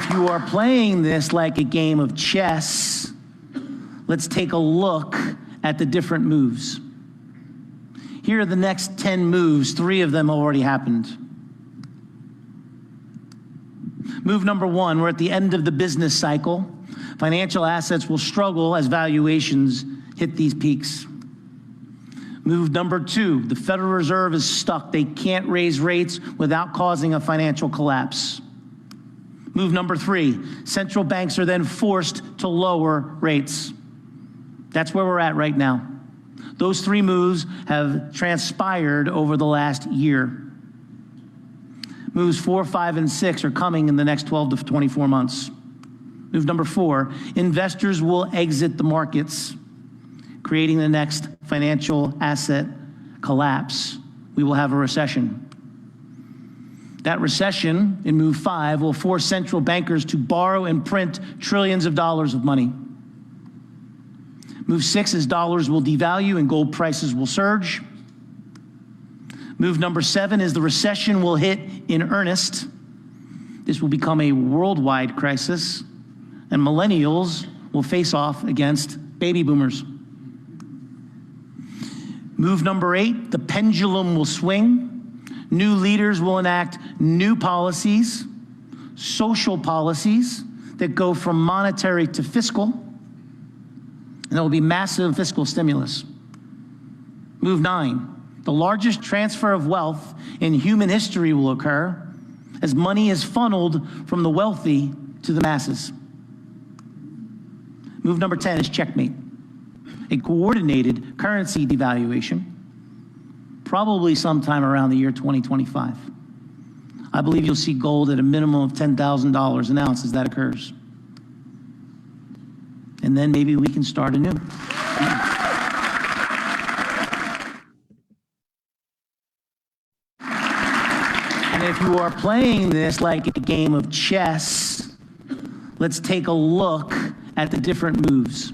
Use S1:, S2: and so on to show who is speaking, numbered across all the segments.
S1: if you are playing this like a game of chess, let's take a look at the different moves. Here are the next 10 moves. 3 of them already happened. Move number 1, we're at the end of the business cycle. Financial assets will struggle as valuations hit these peaks. Move number 2, the Federal Reserve is stuck. They can't raise rates without causing a financial collapse. Move number 3, central banks are then forced to lower rates. That's where we're at right now. Those 3 moves have transpired over the last year. Moves 4, 5, and 6 are coming in the next 12 to 24 months. Move number 4, investors will exit the markets, creating the next financial asset collapse. We will have a recession. That recession in move 5 will force central bankers to borrow and print trillions of dollars of money. Move 6 is dollars will devalue and gold prices will surge. Move number 7 is the recession will hit in earnest. This will become a worldwide crisis, and millennials will face off against baby boomers. Move number 8, the pendulum will swing. New leaders will enact new policies, social policies that go from monetary to fiscal, and there will be massive fiscal stimulus. Move 9, the largest transfer of wealth in human history will occur as money is funneled from the wealthy to the masses. Move number 10 is checkmate, a coordinated currency devaluation, probably sometime around the year 2025. I believe you'll see gold at a minimum of $10,000 an ounce as that occurs. And then maybe we can start anew. And if you are playing this like a game of chess, let's take a look at the different moves.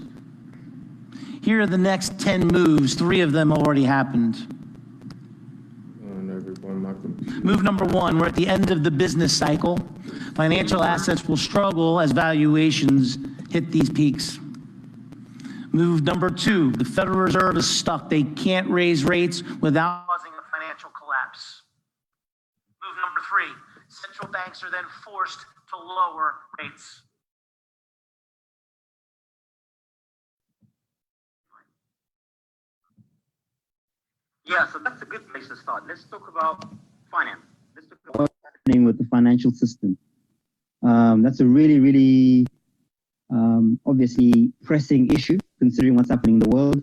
S1: Here are the next 10 moves. 3 of them already happened. Move number 1, we're at the end of the business cycle. Financial assets will struggle as valuations hit these peaks. Move number 2, the Federal Reserve is stuck. They can't raise rates without causing a financial collapse. Move number 3, central banks are then forced to lower rates.
S2: Yeah, so that's a good place to start. Let's talk about finance. Let's talk about
S3: what's happening with the financial system. That's a really, obviously pressing issue considering what's happening in the world.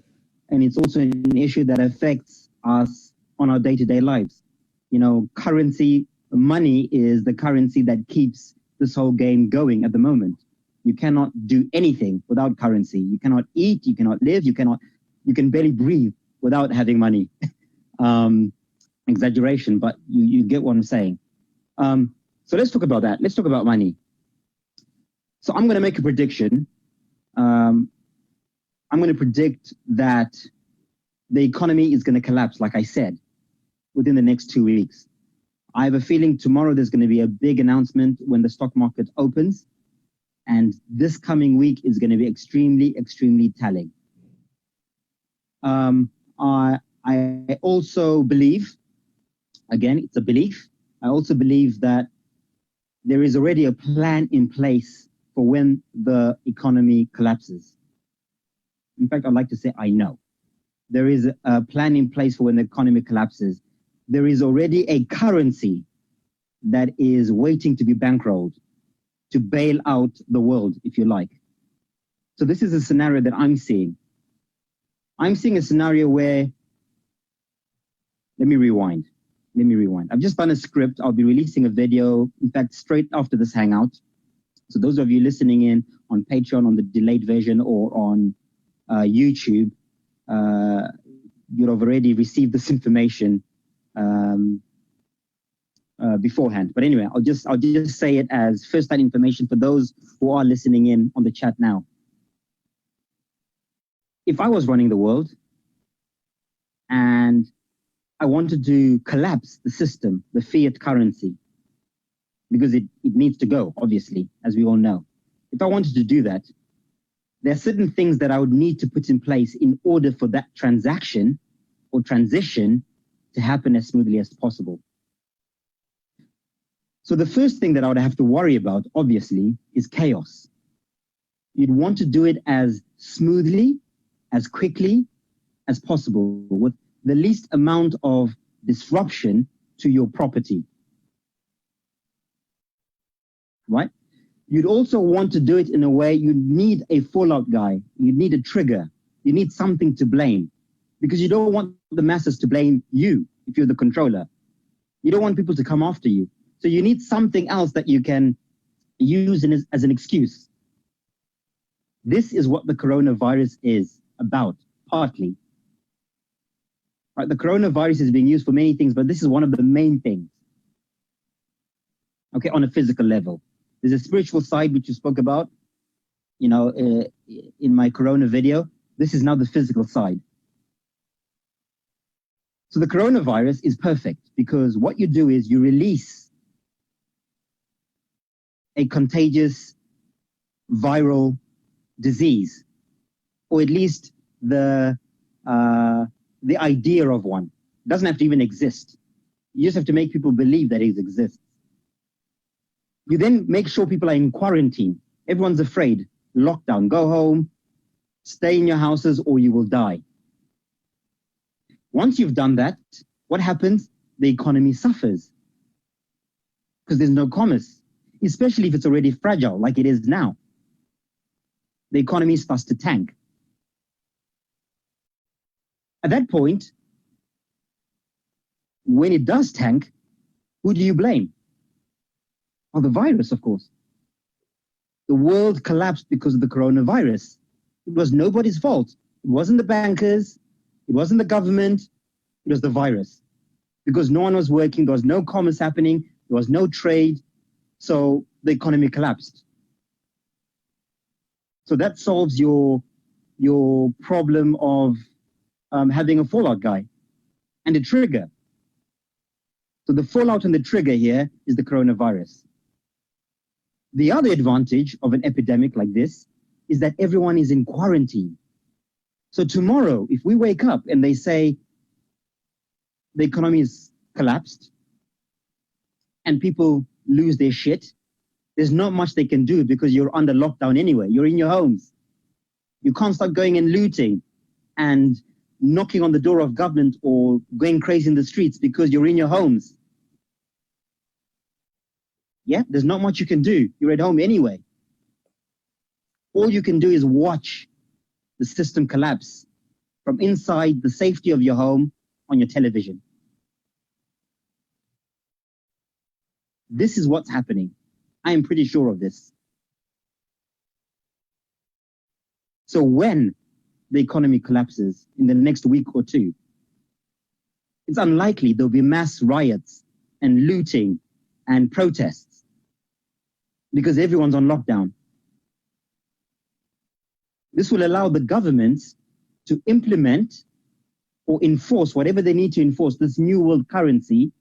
S3: And it's also an issue that affects us on our day-to-day lives. You know, currency, money is the currency that keeps this whole game going at the moment. You cannot do anything without currency. You cannot eat, you cannot live, you can barely breathe without having money. Exaggeration, but you get what I'm saying. So let's talk about that. Let's talk about money. So I'm going to make a prediction. I'm going to predict that the economy is going to collapse, like I said, within the next 2 weeks. I have a feeling tomorrow there's going to be a big announcement when the stock market opens, and this coming week is going to be extremely telling. I also believe, again, it's a belief, I also believe that there is already a plan in place for when the economy collapses. In fact, I'd like to say I know. There is a plan in place for when the economy collapses. There is already a currency that is waiting to be bankrolled to bail out the world, if you like. So this is a scenario that I'm seeing. I'm seeing a scenario where, let me rewind. I've just done a script. I'll be releasing a video, in fact, straight after this hangout. So those of you listening in on Patreon, on the delayed version, or on YouTube, you'd have already received this information beforehand. But anyway, I'll just say it as first-hand information for those who are listening in on the chat now. If I was running the world and I wanted to collapse the system, the fiat currency, because it needs to go, obviously, as we all know. If I wanted to do that, there are certain things that I would need to put in place in order for that transaction or transition to happen as smoothly as possible. So the first thing that I would have to worry about, obviously, is chaos. You'd want to do it as smoothly, as quickly as possible, with the least amount of disruption to your property. Right? You'd also want to do it in a way you need a fallout guy. You need a trigger. You need something to blame, because you don't want the masses to blame you if you're the controller. You don't want people to come after you. So you need something else that you can use as an excuse. This is what the coronavirus is about, partly. Right, the coronavirus is being used for many things, but this is one of the main things. Okay, on a physical level. There's a spiritual side, which you spoke about, you know, in my corona video. This is now the physical side. So the coronavirus is perfect because what you do is you release a contagious viral disease, or at least the idea of one. It doesn't have to even exist. You just have to make people believe that it exists. You then make sure people are in quarantine. Everyone's afraid. Lockdown, go home, stay in your houses, or you will die. Once you've done that, what happens? The economy suffers because there's no commerce, especially if it's already fragile like it is now. The economy starts to tank. At that point, when it does tank, who do you blame? Well, the virus, of course. The world collapsed because of the coronavirus. It was nobody's fault. It wasn't the bankers. It wasn't the government. It was the virus. Because no one was working. There was no commerce happening. There was no trade. So the economy collapsed. So that solves your problem of having a fallout guy and a trigger. So the fallout and the trigger here is the coronavirus. The other advantage of an epidemic like this is that everyone is in quarantine. So tomorrow, if we wake up and they say the economy is collapsed and people lose their shit, there's not much they can do because you're under lockdown anyway. You're in your homes. You can't start going and looting and knocking on the door of government or going crazy in the streets because you're in your homes. Yeah, there's not much you can do. You're at home anyway. All you can do is watch the system collapse from inside the safety of your home on your television. This is what's happening. I am pretty sure of this. So when the economy collapses in the next week or two, it's unlikely there'll be mass riots and looting and protests because everyone's on lockdown. This will allow the governments to implement or enforce whatever they need to enforce this new world currency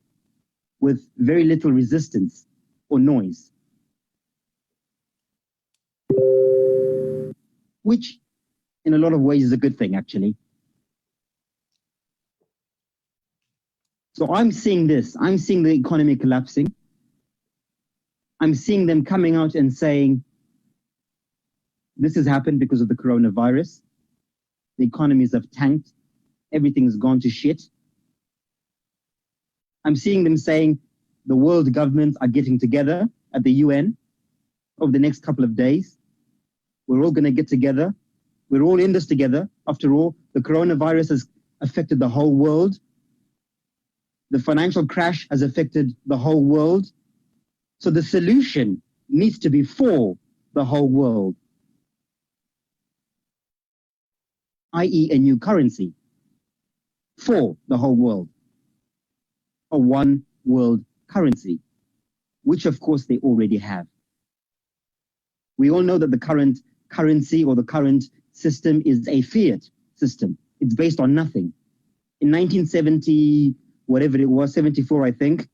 S3: with very little resistance or noise. Which in a lot of ways is a good thing, actually. So I'm seeing this. I'm seeing the economy collapsing. I'm seeing them coming out and saying, this has happened because of the coronavirus. The economies have tanked. Everything's gone to shit. I'm seeing them saying the world governments are getting together at the UN over the next couple of days. We're all going to get together. We're all in this together. After all, the coronavirus has affected the whole world. The financial crash has affected the whole world. So the solution needs to be for the whole world, i.e. a new currency for the whole world, a one world currency, which of course they already have. We all know that the current currency or the current system is a fiat system. It's based on nothing. In 1970, whatever it was, 74, I think,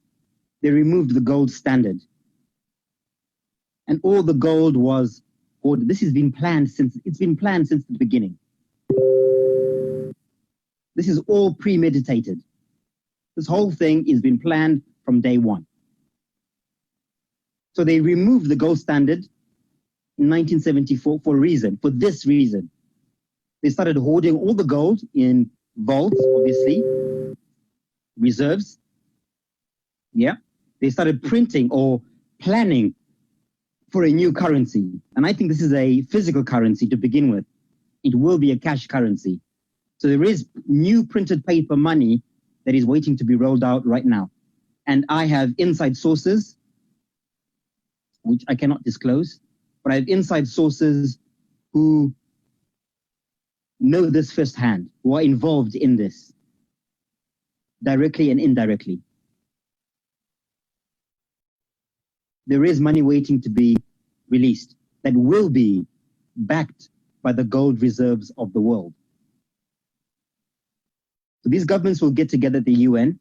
S3: they removed the gold standard. and all the gold was ordered. This has been planned since the beginning. This is all premeditated. This whole thing has been planned from day one. So they removed the gold standard in 1974 for this reason. They started hoarding all the gold in vaults, obviously, reserves. Yeah. They started printing or planning for a new currency. And I think this is a physical currency to begin with. It will be a cash currency. So there is new printed paper money that is waiting to be rolled out right now. And I have inside sources, which I cannot disclose, but I have inside sources who know this firsthand, who are involved in this, directly and indirectly. There is money waiting to be released that will be backed by the gold reserves of the world. So these governments will get together at the UN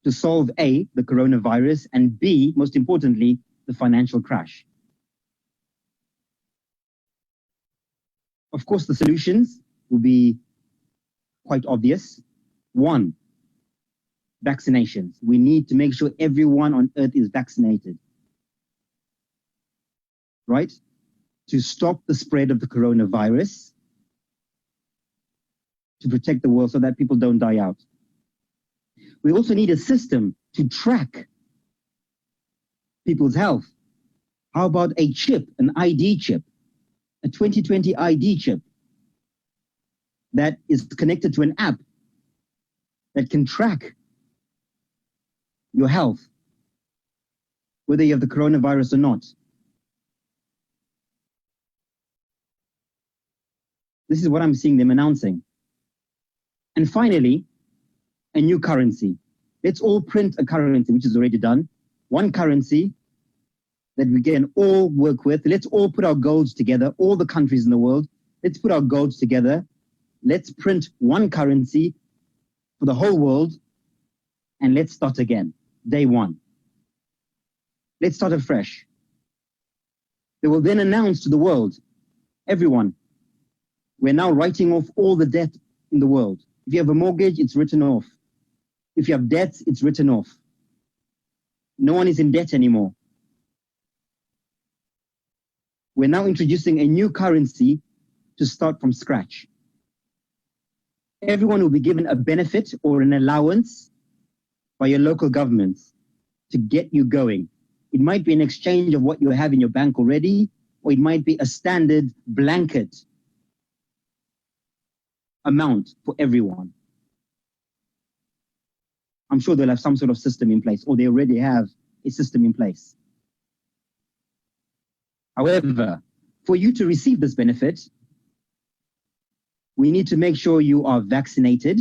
S3: to solve A, the coronavirus, and B, most importantly, the financial crash. Of course, the solutions will be quite obvious. One, vaccinations. We need to make sure everyone on earth is vaccinated, right? To stop the spread of the coronavirus, to protect the world so that people don't die out. We also need a system to track people's health. How about a chip, an ID chip, a 2020 ID chip that is connected to an app that can track your health, whether you have the coronavirus or not. This is what I'm seeing them announcing. And finally, a new currency. Let's all print a currency, which is already done. One currency that we can all work with. Let's all put our golds together, all the countries in the world. Let's put our golds together. Let's print one currency for the whole world, and let's start again, day one. Let's start afresh. They will then announce to the world, everyone, we're now writing off all the debt in the world. If you have a mortgage, it's written off. If you have debts, it's written off. No one is in debt anymore. We're now introducing a new currency to start from scratch. Everyone will be given a benefit or an allowance by your local governments to get you going. It might be an exchange of what you have in your bank already, or it might be a standard blanket amount for everyone. I'm sure they'll have some sort of system in place, or they already have a system in place. However, for you to receive this benefit, we need to make sure you are vaccinated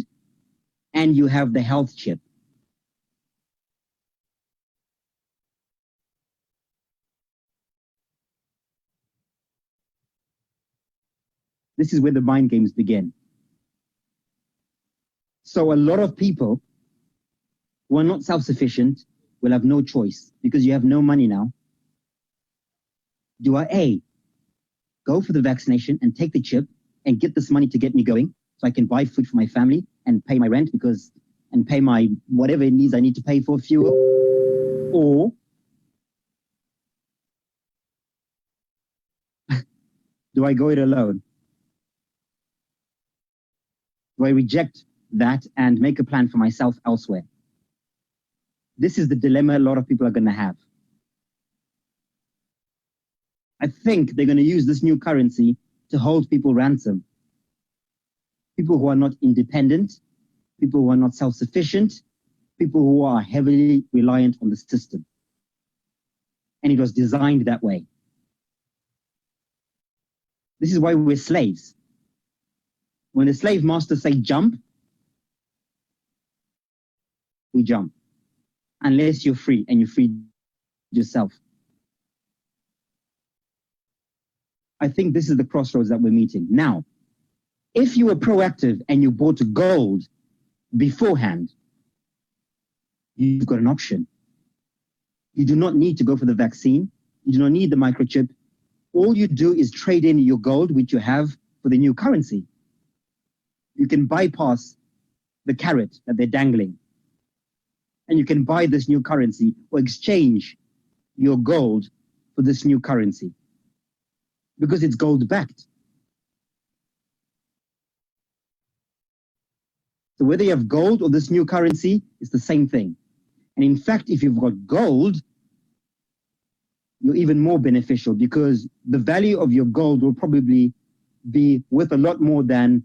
S3: and you have the health chip. This is where the mind games begin. So a lot of people who are not self-sufficient will have no choice because you have no money now. Do I A, go for the vaccination and take the chip and get this money to get me going so I can buy food for my family and pay my rent and pay my whatever it needs I need to pay for fuel? Or do I go it alone? Do I reject that and make a plan for myself elsewhere? This is the dilemma a lot of people are going to have. I think they're going to use this new currency to hold people ransom. People who are not independent, people who are not self-sufficient, people who are heavily reliant on the system. And it was designed that way. This is why we're slaves. When the slave masters say jump, we jump. Unless you're free and you free yourself. I think this is the crossroads that we're meeting. Now, if you were proactive and you bought gold beforehand, you've got an option. You do not need to go for the vaccine. You do not need the microchip. All you do is trade in your gold, which you have, for the new currency. You can bypass the carrot that they're dangling. And you can buy this new currency or exchange your gold for this new currency because it's gold backed. So whether you have gold or this new currency, it's the same thing. And in fact, if you've got gold, you're even more beneficial because the value of your gold will probably be worth a lot more than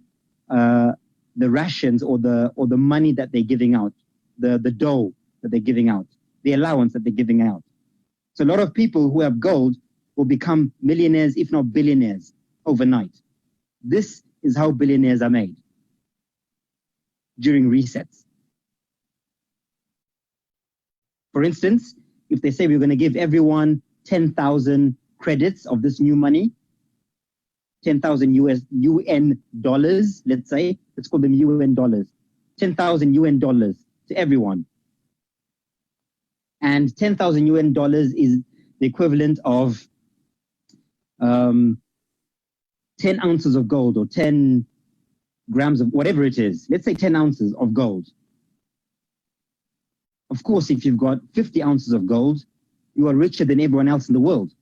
S3: the rations or the money that they're giving out, the dough that they're giving out, the allowance that they're giving out. So a lot of people who have gold will become millionaires, if not billionaires, overnight. This is how billionaires are made during resets. For instance, if they say we're going to give everyone 10,000 credits of this new money, 10,000 UN dollars, let's say, let's call them UN dollars, 10,000 UN dollars to everyone. And 10,000 UN dollars is the equivalent of 10 ounces of gold or 10 grams of whatever it is. Let's say 10 ounces of gold. Of course, if you've got 50 ounces of gold, you are richer than everyone else in the world.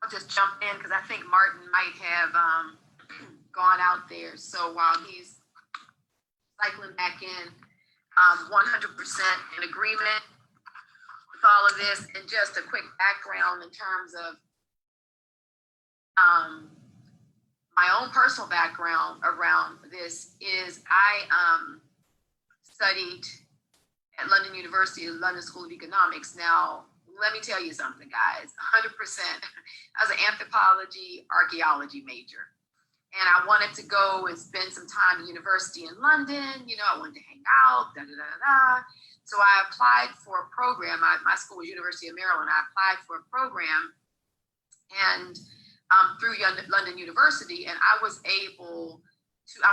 S4: I'll just jump in because I think Martin might have gone out there. So while he's cycling back in, 100% in agreement with all of this. And just a quick background in terms of my own personal background around this is I studied at London University, London School of Economics. Now, let me tell you something, guys, 100%. I was an anthropology, archaeology major. And I wanted to go and spend some time at university in London. You know, I wanted to hang out, da, da, da, da. So I applied for a program. My school was University of Maryland. I applied for a program and through London University, and I was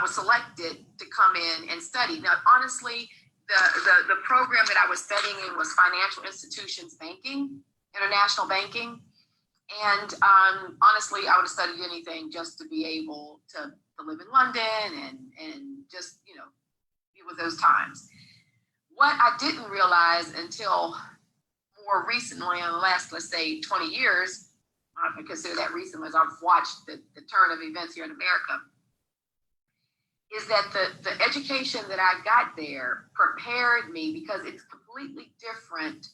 S4: selected to come in and study. Now, honestly, the program that I was studying in was financial institutions banking, international banking. And honestly, I would have studied anything just to be able to live in London and just, you know, be with those times. What I didn't realize until more recently, in the last, let's say, 20 years, I consider that recent as I've watched the turn of events here in America, is that the education that I got there prepared me because it's completely different.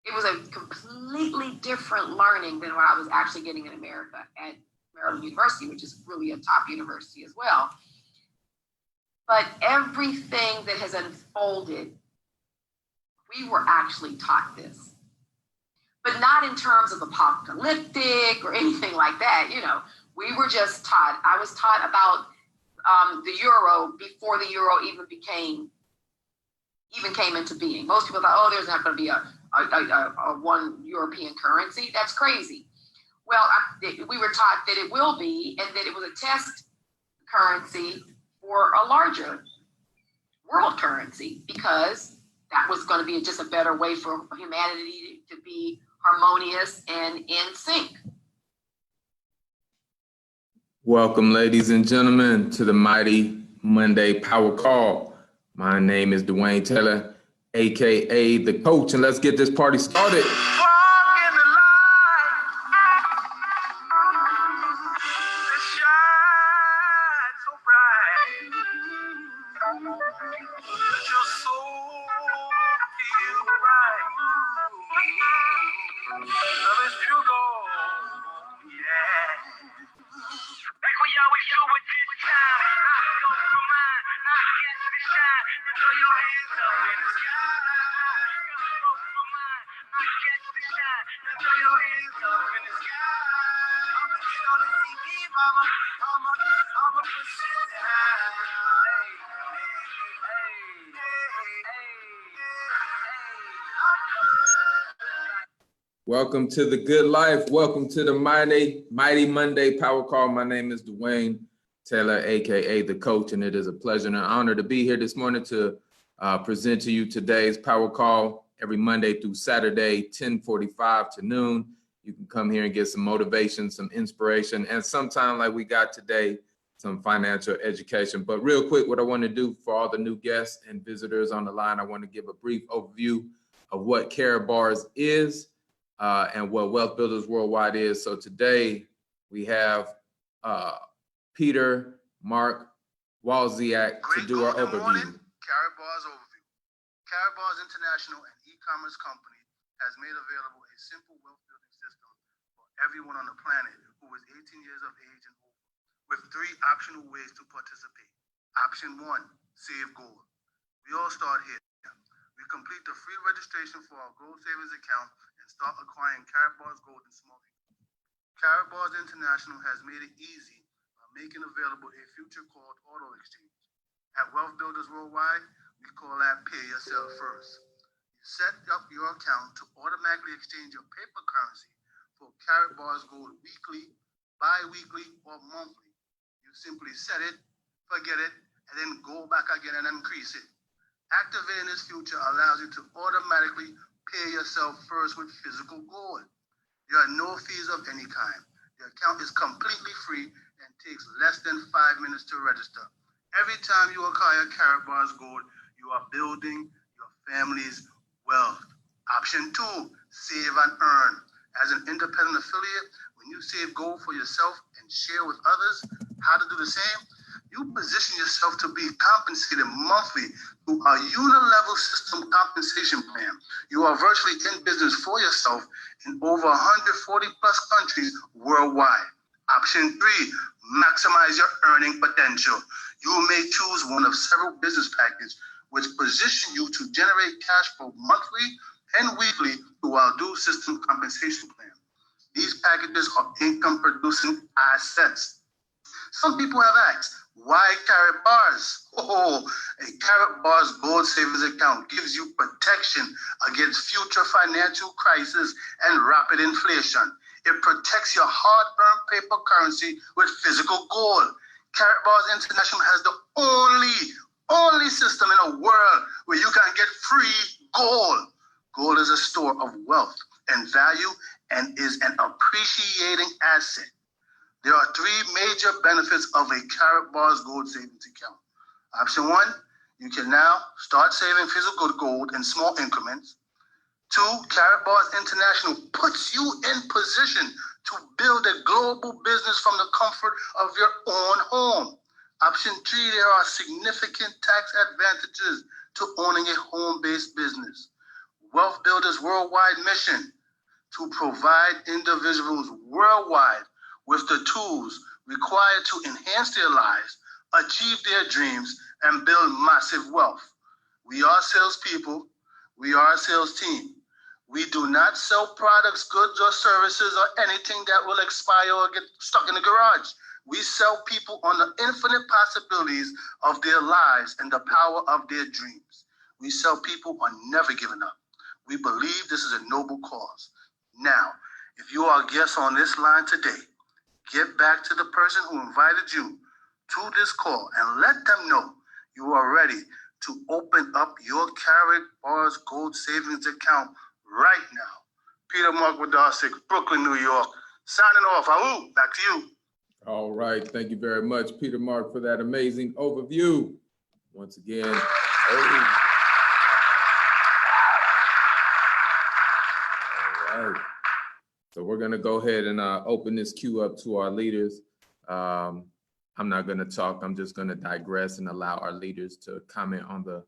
S4: It was a completely different learning than what I was actually getting in America at Maryland University, which is really a top university as well. But everything that has unfolded, we were actually taught this. But not in terms of apocalyptic or anything like that. You know, we were just taught. I was taught about the euro before the euro even came into being. Most people thought, oh, there's not going to be a one European currency. That's crazy. Well, we were taught that it will be, and that it was a test currency for a larger world currency, because that was going to be just a better way for humanity to be harmonious and in sync.
S5: Welcome, ladies and gentlemen, to the Mighty Monday Power Call. My name is Dwayne Taylor, aka the Coach, and let's get this party started. Welcome to the good life. Welcome to the Mighty Monday Power Call. My name is Dwayne Taylor, AKA the coach, and it is a pleasure and an honor to be here this morning to present to you today's Power Call every Monday through Saturday, 10:45 to noon. You can come here and get some motivation, some inspiration, and sometime like we got today, some financial education. But real quick, what I want to do for all the new guests and visitors on the line, I want to give a brief overview of what Karatbars is and what Wealth Builders Worldwide is. So today we have Peter Mark Walziak to do our overview.
S6: Karatbars overview. Karatbars International, an e-commerce company, has made available a simple wealth building system for everyone on the planet who is 18 years of age and over, with 3 optional ways to participate. Option 1, save gold. We all start here. We complete the free registration for our gold savings account and start acquiring Karatbars gold in small increments. Karatbars International has made it easy by making available a feature called auto exchange. At Wealth Builders Worldwide, we call that pay yourself first. You set up your account to automatically exchange your paper currency for Karatbars gold weekly, bi-weekly, or monthly. You simply set it, forget it, and then go back again and increase it. Activating this feature allows you to automatically pay yourself first with physical gold. There are no fees of any kind. The account is completely free and takes less than 5 minutes to register. Every time you acquire Karatbars gold, you are building your family's wealth. Option 2, save and earn. As an independent affiliate, when you save gold for yourself and share with others how to do the same, you position yourself to be compensated monthly through a unilevel system compensation plan. You are virtually in business for yourself in over 140 plus countries worldwide. Option 3, maximize your earning potential. You may choose one of several business packages which position you to generate cash flow monthly and weekly through our dual system compensation plan. These packages are income producing assets. Some people have asked, why Karatbars? A Karatbars gold savings account gives you protection against future financial crisis and rapid inflation. It protects your hard-earned paper currency with physical gold. Karatbars International has the only system in the world where you can get free gold. Gold is a store of wealth and value and is an appreciating asset. There are 3 major benefits of a Karatbars gold savings account. Option 1, you can now start saving physical gold in small increments. 2, Karatbars International puts you in position to build a global business from the comfort of your own home. Option 3, there are significant tax advantages to owning a home-based business. Wealth Builders Worldwide mission to provide individuals worldwide with the tools required to enhance their lives, achieve their dreams, and build massive wealth. We are salespeople. We are a sales team. We do not sell products, goods, or services, or anything that will expire or get stuck in the garage. We sell people on the infinite possibilities of their lives and the power of their dreams. We sell people on never giving up. We believe this is a noble cause. Now, if you are a guest on this line today, get back to the person who invited you to this call and let them know you are ready to open up your Karatbars gold savings account right now. Peter Mark Wadasic, Brooklyn, New York, signing off. Aou, back to you.
S5: All right. Thank you very much, Peter Mark, for that amazing overview. Once again, all right. So we're going to go ahead and open this queue up to our leaders. I'm not going to talk. I'm just going to digress and allow our leaders to comment on the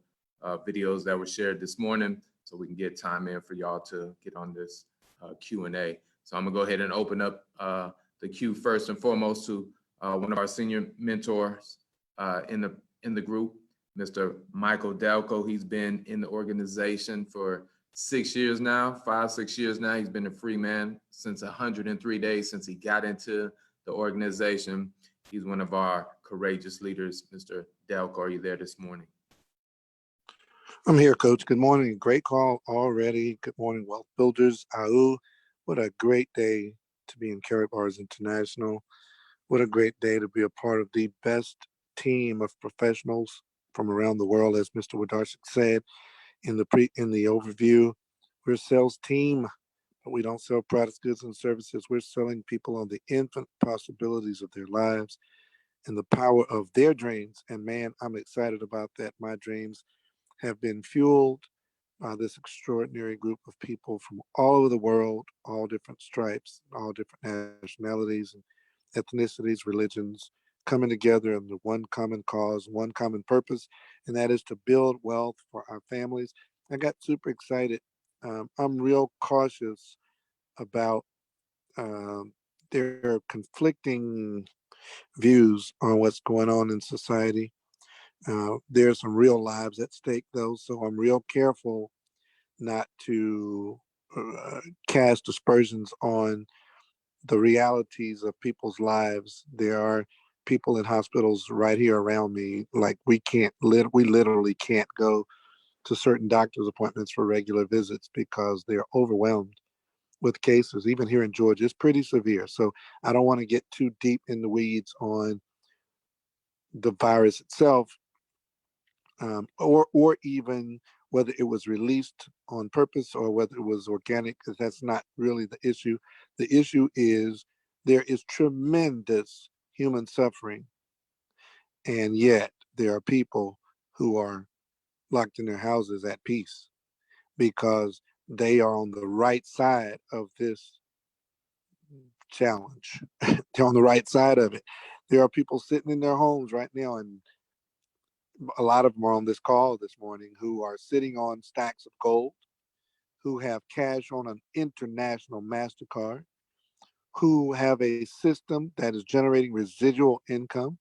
S5: videos that were shared this morning so we can get time in for y'all to get on this Q&A. So I'm going to go ahead and open up the queue first and foremost to one of our senior mentors in the group, Mr. Michael Delco. He's been in the organization for 6 years now, 5-6 years now. He's been a free man since 103 days since he got into the organization. He's one of our courageous leaders. Mr. Delco, are you there this morning?
S7: I'm here, Coach. Good morning. Great call already. Good morning, Wealth Builders. Aou.
S6: What a great day to be in Carrot Bars International. What a great day to be a part of the best team of professionals from around the world, as Mr. Wadarsik said in the overview. We're a sales team, but we don't sell products, goods, and services. We're selling people on the infinite possibilities of their lives and the power of their dreams. And man, I'm excited about that. My dreams have been fueled by this extraordinary group of people from all over the world, all different stripes, all different nationalities and ethnicities, religions, coming together under one common cause, one common purpose, and that is to build wealth for our families. I got super excited. I'm real cautious about there are conflicting views on what's going on in society. There's some real lives at stake, though, so I'm real careful not to cast aspersions on the realities of people's lives. There are people in hospitals right here around me. Like we literally can't go to certain doctor's appointments for regular visits because they're overwhelmed with cases. Even here in Georgia, it's pretty severe. So I don't want to get too deep in the weeds on the virus itself, or even whether it was released on purpose or whether it was organic, because that's not really the issue. The issue is there is tremendous human suffering, and yet there are people who are locked in their houses at peace because they are on the right side of this challenge. They're on the right side of it. There are people sitting in their homes right now, and a lot of them are on this call this morning, who are sitting on stacks of gold, who have cash on an international MasterCard, who have a system that is generating residual income.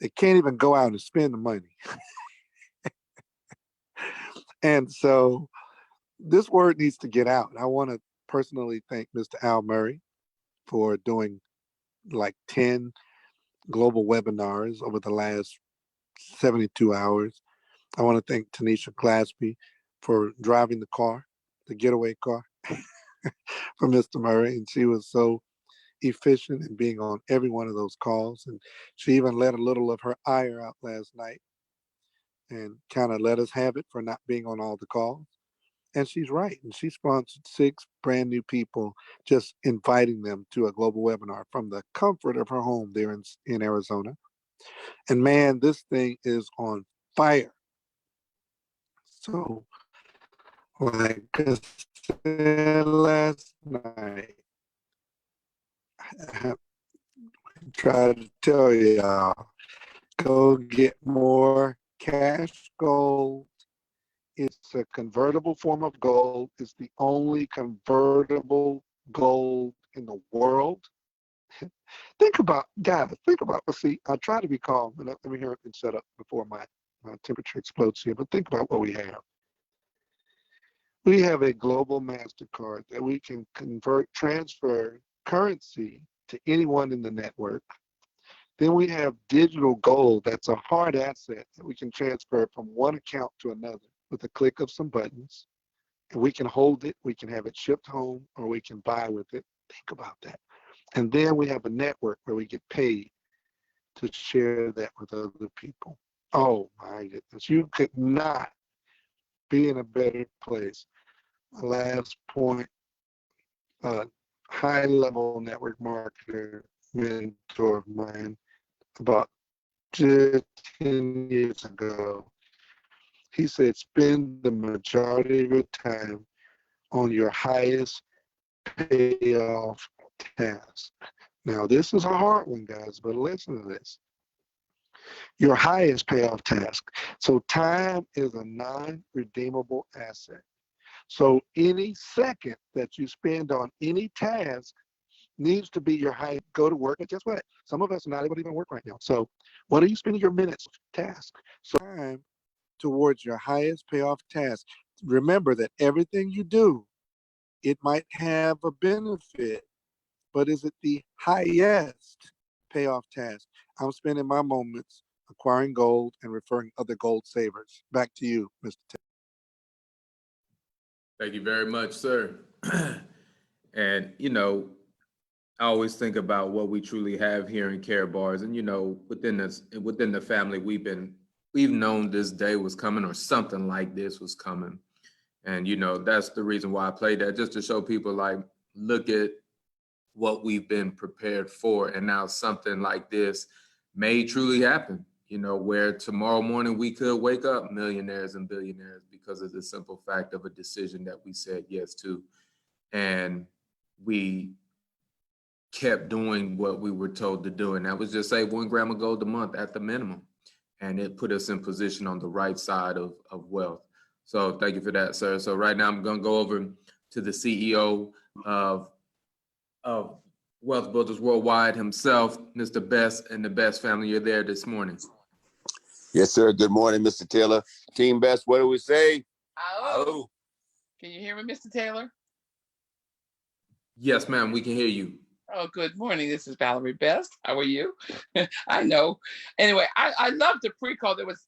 S6: They can't even go out and spend the money. And so this word needs to get out. I want to personally thank Mr. Al Murray for doing like 10 global webinars over the last 72 hours. I want to thank Tanisha Glasby for driving the car, the getaway car for Mr. Murray. And she was so efficient in being on every one of those calls. And she even let a little of her ire out last night and kind of let us have it for not being on all the calls. And she's right. And she sponsored 6 brand new people, just inviting them to a global webinar from the comfort of her home there in Arizona. And man, this thing is on fire. So, like I said last night, I tried to tell y'all, go get more cash gold. It's a convertible form of gold. It's the only convertible gold in the world. Think about, see, I try to be calm. Let me hear it and shut up before my temperature explodes here. But think about what we have. We have a global MasterCard that we can transfer currency to anyone in the network. Then we have digital gold that's a hard asset that we can transfer from one account to another with a click of some buttons. And we can hold it, we can have it shipped home, or we can buy with it. Think about that. And then we have a network where we get paid to share that with other people. Oh my goodness, you could not be in a better place. My last point, high-level network marketer, mentor of mine, about 10 years ago, he said, spend the majority of your time on your highest payoff task. Now, this is a hard one, guys, but listen to this. Your highest payoff task. So time is a non-redeemable asset. So any second that you spend on any task needs to be your highest. Go to work, and guess what? Some of us are not able to even work right now. So what are you spending your minutes task? So time towards your highest payoff task. Remember that everything you do, it might have a benefit, but is it the highest payoff task? I'm spending my moments acquiring gold and referring other gold savers. Back to you, Mr. Tate.
S5: Thank you very much, sir. And, I always think about what we truly have here in Care Bars. And, within the family, we've known this day was coming or something like this was coming. And, that's the reason why I played that, just to show people like, look at what we've been prepared for. And now something like this may truly happen, where tomorrow morning we could wake up millionaires and billionaires because of the simple fact of a decision that we said yes to. And we kept doing what we were told to do. And that was just save 1 gram of gold a month at the minimum. And it put us in position on the right side of wealth. So thank you for that, sir. So right now I'm going to go over to the CEO of Wealth Builders Worldwide himself, Mr. Best and the Best family. You're there this morning.
S7: Yes, sir. Good morning, Mr. Taylor. Team Best, what do we say?
S8: Oh. Can you hear me, Mr. Taylor?
S5: Yes, ma'am. We can hear you.
S8: Oh, good morning. This is Valerie Best. How are you? I know. Anyway, I love the pre-call. That was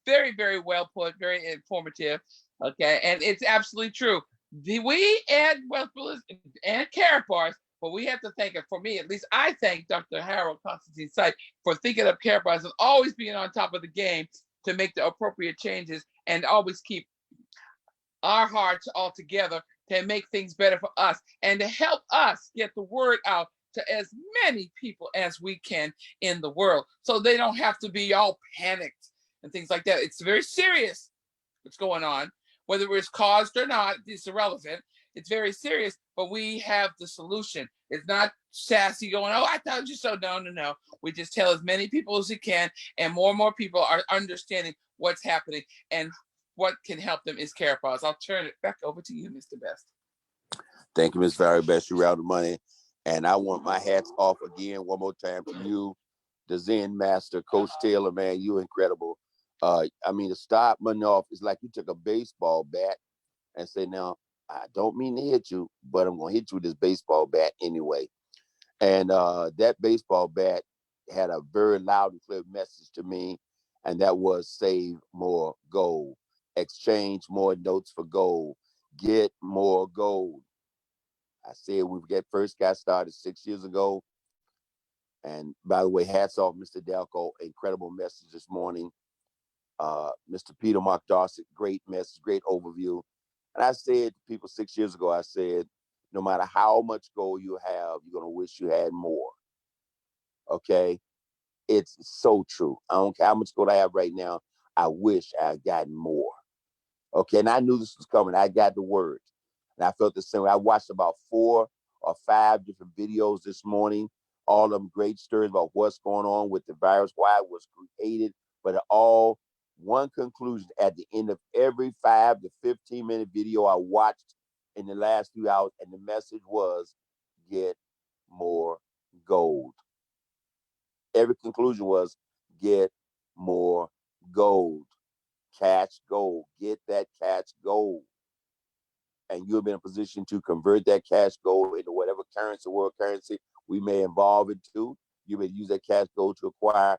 S8: very, very well put, very informative. Okay, and it's absolutely true. We at Wealth Builders and Carrot Bars, but we have to thank it. For me, at least, I thank Dr. Harold Constantine Site for thinking of Carrot Bars and always being on top of the game to make the appropriate changes and always keep our hearts all together to make things better for us and to help us get the word out to as many people as we can in the world, so they don't have to be all panicked and things like that. It's very serious what's going on, whether it's caused or not, it's irrelevant. It's very serious, but we have the solution. It's not sassy going, oh, I thought you so. No. We just tell as many people as we can, and more people are understanding what's happening, and what can help them is Carrot Bars. I'll turn it back over to you, Mr. Best.
S7: Thank you, Ms. Valerie Best. You're out of money. And I want my hats off again one more time to you, the Zen Master, Coach Taylor, man, you incredible. To start money off, it's like you took a baseball bat and say, now, I don't mean to hit you, but I'm going to hit you with this baseball bat anyway. And that baseball bat had a very loud and clear message to me, and that was save more gold, exchange more notes for gold, get more gold. I said we first got started 6 years ago. And by the way, hats off, Mr. Delco, incredible message this morning. Mr. Peter Mark Darcy, great message, great overview. And I said to people 6 years ago, I said, no matter how much gold you have, you're going to wish you had more. Okay? It's so true. I don't care how much gold I have right now. I wish I had gotten more. Okay, and I knew this was coming. I got the word. And I felt the same way. I watched about 4 or 5 different videos this morning, all of them great stories about what's going on with the virus, why it was created, but all one conclusion at the end of every 5 to 15-minute video I watched in the last few hours, and the message was, get more gold. Every conclusion was, get more gold. Catch gold. Get that catch gold. And you'll be in a position to convert that cash gold into whatever currency, world currency we may evolve into. You may use that cash gold to acquire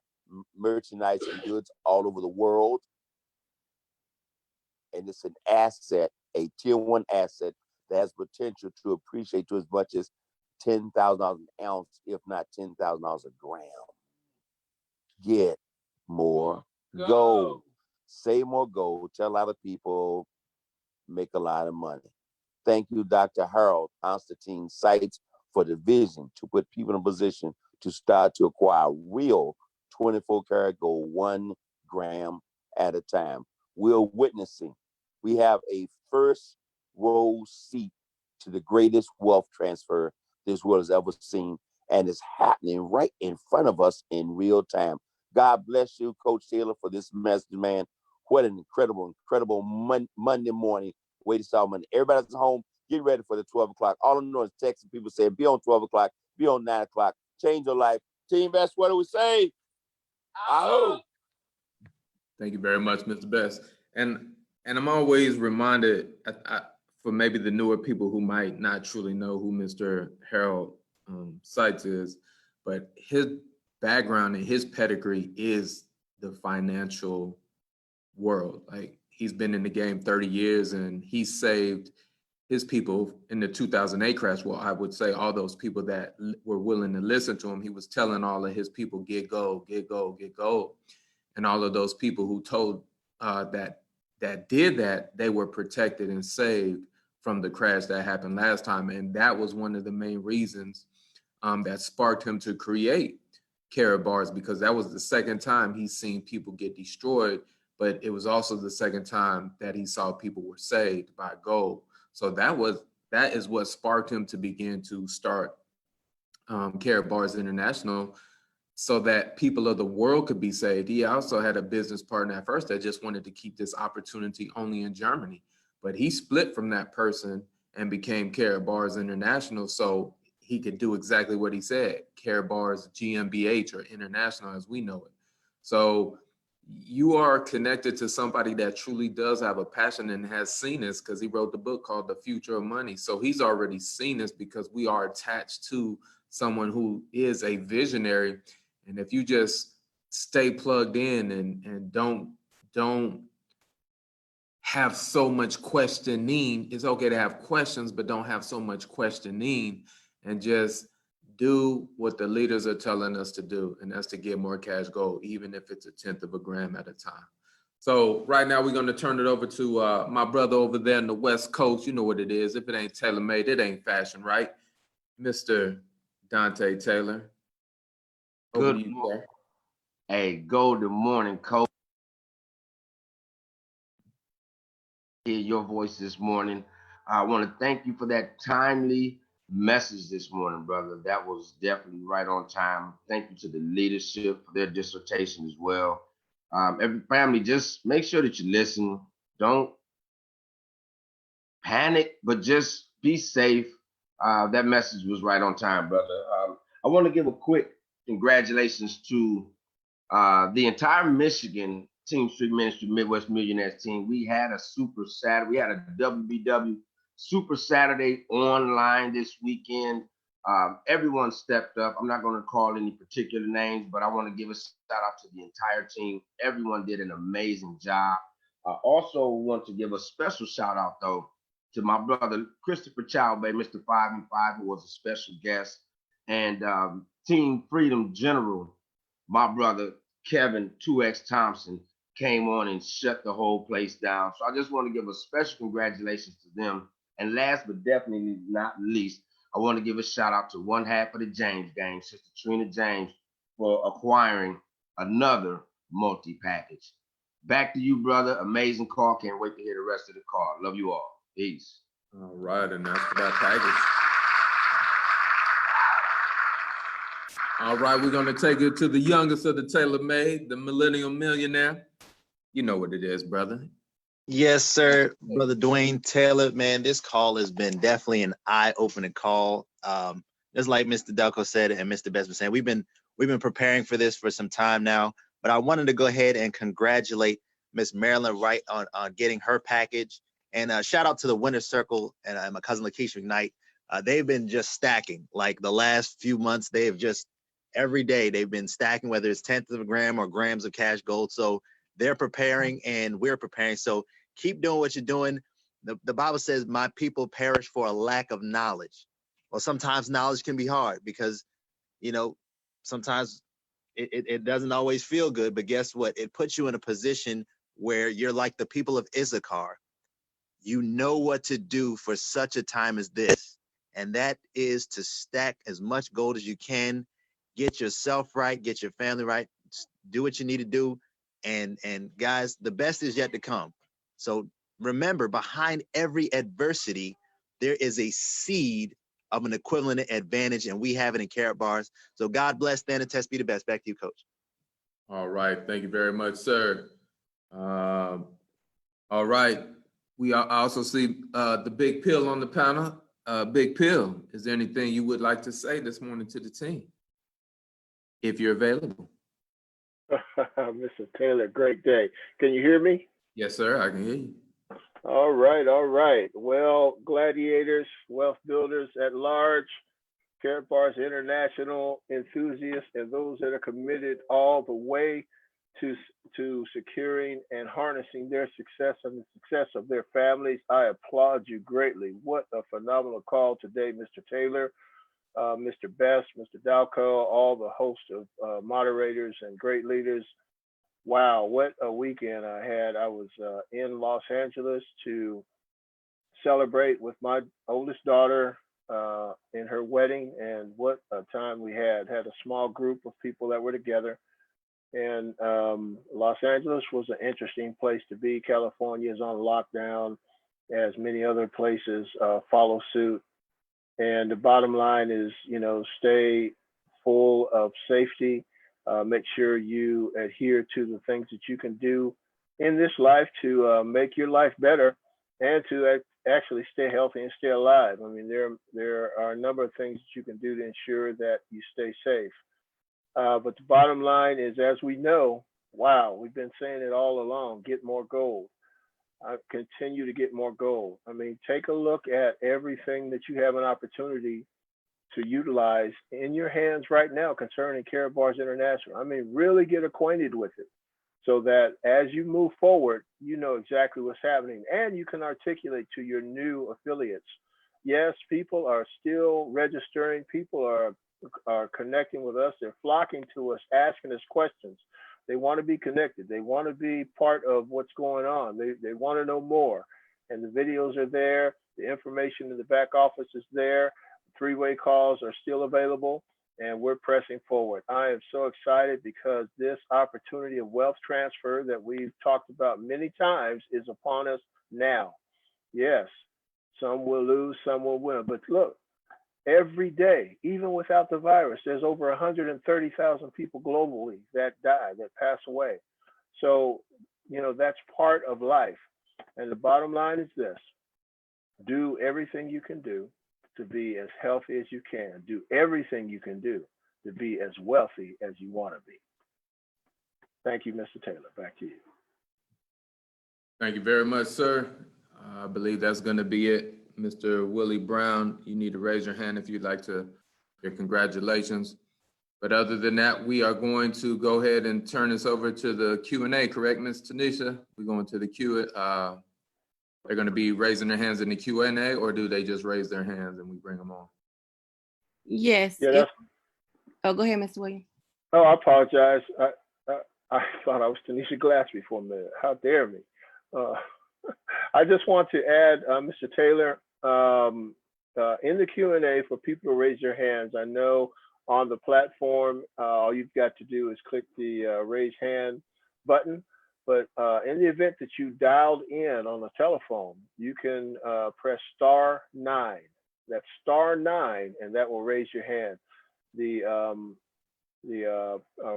S7: merchandise and goods all over the world. And it's an asset, a tier 1 asset that has potential to appreciate to as much as $10,000 an ounce, if not $10,000 a gram. Get more gold. Save more gold. Tell a lot of people, make a lot of money. Thank you, Dr. Harold Constantine Sites, for the vision to put people in a position to start to acquire real 24 karat gold 1 gram at a time. We're witnessing, we have a first row seat to the greatest wealth transfer this world has ever seen, and it's happening right in front of us in real time. God bless you, Coach Taylor, for this message, man. What an incredible Monday morning way to start Monday. Everybody's home, get ready for the 12 o'clock. All I know is texting people saying, be on 12 o'clock, be on 9 o'clock, change your life. Team Best, what do we say? Ahoo!
S5: Thank you very much, Mr. Best. And I'm always reminded, for maybe the newer people who might not truly know who Mr. Harold Seitz is, but his background and his pedigree is the financial world. Like, he's been in the game 30 years and he saved his people in the 2008 crash. Well, I would say all those people that were willing to listen to him, he was telling all of his people, get gold, get gold, get gold. And all of those people who told that did that, they were protected and saved from the crash that happened last time. And that was one of the main reasons that sparked him to create Karatbars, because that was the second time he's seen people get destroyed, but it was also the second time that he saw people were saved by gold. So that is what sparked him to begin to start Karatbars International, so that people of the world could be saved. He also had a business partner at first that just wanted to keep this opportunity only in Germany, but he split from that person and became Karatbars International, so he could do exactly what he said, Karatbars GmbH, or international as we know it. So you are connected to somebody that truly does have a passion and has seen this, because he wrote the book called The Future of Money. So he's already seen this, because we are attached to someone who is a visionary. And if you just stay plugged in and don't have so much questioning, it's okay to have questions, but don't have so much questioning, and just do what the leaders are telling us to do, and that's to get more cash gold, even if it's 1/10 of a gram at a time. So right now we're going to turn it over to my brother over there in the West Coast. You know what it is. If it ain't tailor-made, it ain't fashion, right? Mr. Dante Taylor. Over to
S9: Good
S5: you,
S9: morning.
S5: sir.
S9: Hey, golden morning, coach. Hear your voice this morning. I want to thank you for that timely message this morning, brother. That was definitely right on time. Thank you to the leadership for their dissertation as well. Every family, just make sure that you listen. Don't panic, but just be safe. That message was right on time, brother. I want to give a quick congratulations to the entire Michigan Team Street Ministry Midwest Millionaires team. We had a Super Saturday. We had a WBW Super Saturday online this weekend. Everyone stepped up. I'm not going to call any particular names, but I want to give a shout out to the entire team. Everyone did an amazing job. I also want to give a special shout out, though, to my brother Christopher Chowbay, Mr. 5 and 5, who was a special guest, and Team Freedom General, my brother Kevin 2X Thompson, came on and shut the whole place down. So I just want to give a special congratulations to them. And last but definitely not least, I want to give a shout out to one half of the James gang, Sister Trina James, for acquiring another multi-package. Back to you, brother. Amazing call. Can't wait to hear the rest of the call. Love you all. Peace.
S5: All right, and that's for that package. All right, we're gonna take it to the youngest of the tailor-made, the millennial millionaire. You know what it is, brother.
S10: Yes, sir, brother Dwayne Taylor. Man, this call has been definitely an eye-opening call. Just like Mr. Delco said and Mr. Best was saying, we've been preparing for this for some time now. But I wanted to go ahead and congratulate Miss Marilyn Wright on getting her package, and shout out to the Winner Circle and my cousin Lakeisha McKnight. They've been just stacking. Like the last few months, they've just every day they've been stacking, whether it's 1/10 of a gram or grams of cash gold. So they're preparing and we're preparing. So keep doing what you're doing. The Bible says, my people perish for a lack of knowledge. Well, sometimes knowledge can be hard because, sometimes it doesn't always feel good, but guess what? It puts you in a position where you're like the people of Issachar. You know what to do for such a time as this. And that is to stack as much gold as you can, get yourself right, get your family right, do what you need to do. And guys, the best is yet to come. So remember, behind every adversity, there is a seed of an equivalent advantage, and we have it in Karatbars. So God bless, stand and test, be the best. Back to you, Coach.
S5: All right, thank you very much, sir. All right, I also see the Big Pill on the panel. Big Pill, is there anything you would like to say this morning to the team, if you're available?
S11: Mr. Taylor, great day. Can you hear me?
S5: Yes, sir, I can hear you.
S11: All right, all right. Well, gladiators, wealth builders at large, Karatbars International enthusiasts, and those that are committed all the way to securing and harnessing their success and the success of their families. I applaud you greatly. What a phenomenal call today, Mr. Taylor, Mr. Best, Mr. Dalco, all the host of moderators and great leaders. Wow, what a weekend I had. I was in Los Angeles to celebrate with my oldest daughter in her wedding, and what a time we had. Had a small group of people that were together. And Los Angeles was an interesting place to be. California is on lockdown, as many other places follow suit. And the bottom line is, stay full of safety. Make sure you adhere to the things that you can do in this life to make your life better and to actually stay healthy and stay alive. I mean, there are a number of things that you can do to ensure that you stay safe. But the bottom line is, as we know, wow, we've been saying it all along, get more gold. Continue to get more gold. I mean, take a look at everything that you have an opportunity to utilize in your hands right now concerning Karatbars International. I mean, really get acquainted with it so that as you move forward, you know exactly what's happening and you can articulate to your new affiliates. Yes, people are still registering. People are connecting with us. They're flocking to us, asking us questions. They want to be connected. They want to be part of what's going on. They want to know more. And the videos are there. The information in the back office is there. Three-way calls are still available, and we're pressing forward. I am so excited because this opportunity of wealth transfer that we've talked about many times is upon us now. Yes, some will lose, some will win. But look, every day, even without the virus, there's over 130,000 people globally that die, that pass away. So, that's part of life. And the bottom line is this: do everything you can do to be as healthy as you can. Do everything you can do to be as wealthy as you want to be. Thank you, Mr. Taylor. Back to you.
S5: Thank you very much, sir. I believe that's going to be it. Mr. Willie Brown, you need to raise your hand if you'd like to your congratulations. But other than that, we are going to go ahead and turn this over to the Q&A, correct, Ms. Tanisha? We're going to the Q. They're going to be raising their hands in the Q&A, or do they just raise their hands and we bring them on?
S12: Yes.
S11: Yeah,
S12: Oh, go ahead, Mr. Williams.
S11: Oh, I apologize. I thought I was Tanisha Glassby for a minute. How dare me? I just want to add, Mr. Taylor, in the Q&A for people to raise their hands. I know on the platform, all you've got to do is click the raise hand button. But in the event that you dialed in on the telephone, you can press *9. That's *9, and that will raise your hand. The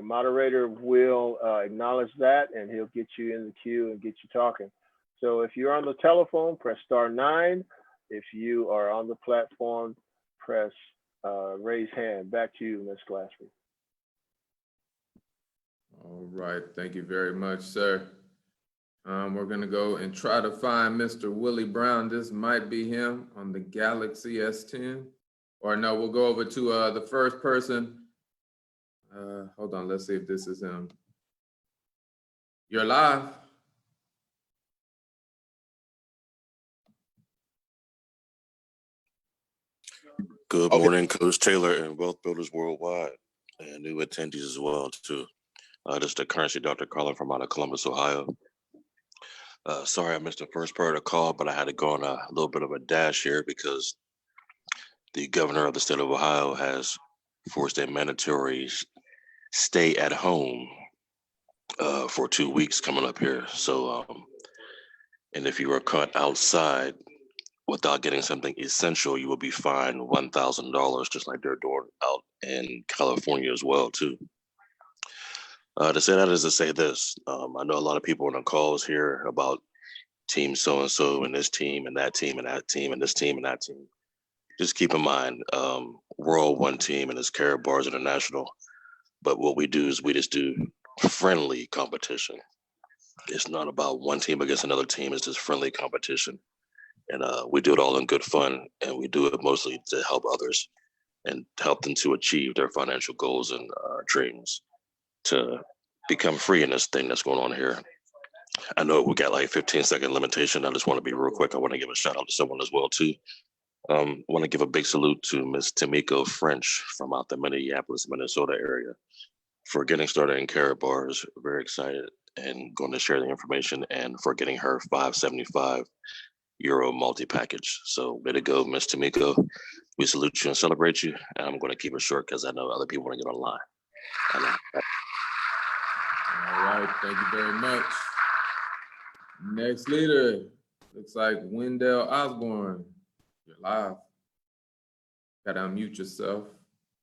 S11: moderator will acknowledge that, and he'll get you in the queue and get you talking. So if you're on the telephone, press *9. If you are on the platform, press raise hand. Back to you, Ms. Glassby.
S5: All right, thank you very much, sir. We're gonna go and try to find Mr. Willie Brown. This might be him on the Galaxy S10. Or no, we'll go over to the first person. Hold on, let's see if this is him. You're live.
S13: Good morning, Coach Taylor and Wealth Builders Worldwide, and new attendees as well, too. This is the currency Dr. Carlin from out of Columbus, Ohio. Sorry I missed the first part of the call, but I had to go on a little bit of a dash here because the governor of the state of Ohio has forced a mandatory stay at home for 2 weeks coming up here. So, and if you are caught outside without getting something essential, you will be fined $1,000, just like they're doing out in California as well, too. To say that is to say this. I know a lot of people on the calls here about team so-and-so and this team and that team and that team and this team and that team. Just keep in mind, we're all one team and it's Karatbars International. But what we do is we just do friendly competition. It's not about one team against another team. It's just friendly competition. And we do it all in good fun, and we do it mostly to help others and help them to achieve their financial goals and dreams, to become free in this thing that's going on here. I know we got like 15-second limitation. I just want to be real quick. I want to give a shout out to someone as well too. I want to give a big salute to Miss Tamiko French from out the Minneapolis, Minnesota area for getting started in Carrot Bars. Very excited and going to share the information, and for getting her €575 multi-package. So way to go, Miss Tamiko. We salute you and celebrate you. And I'm going to keep it short because I know other people want to get online.
S5: All right, thank you very much. Next leader, looks like Wendell Osborne. You're live. Gotta unmute yourself.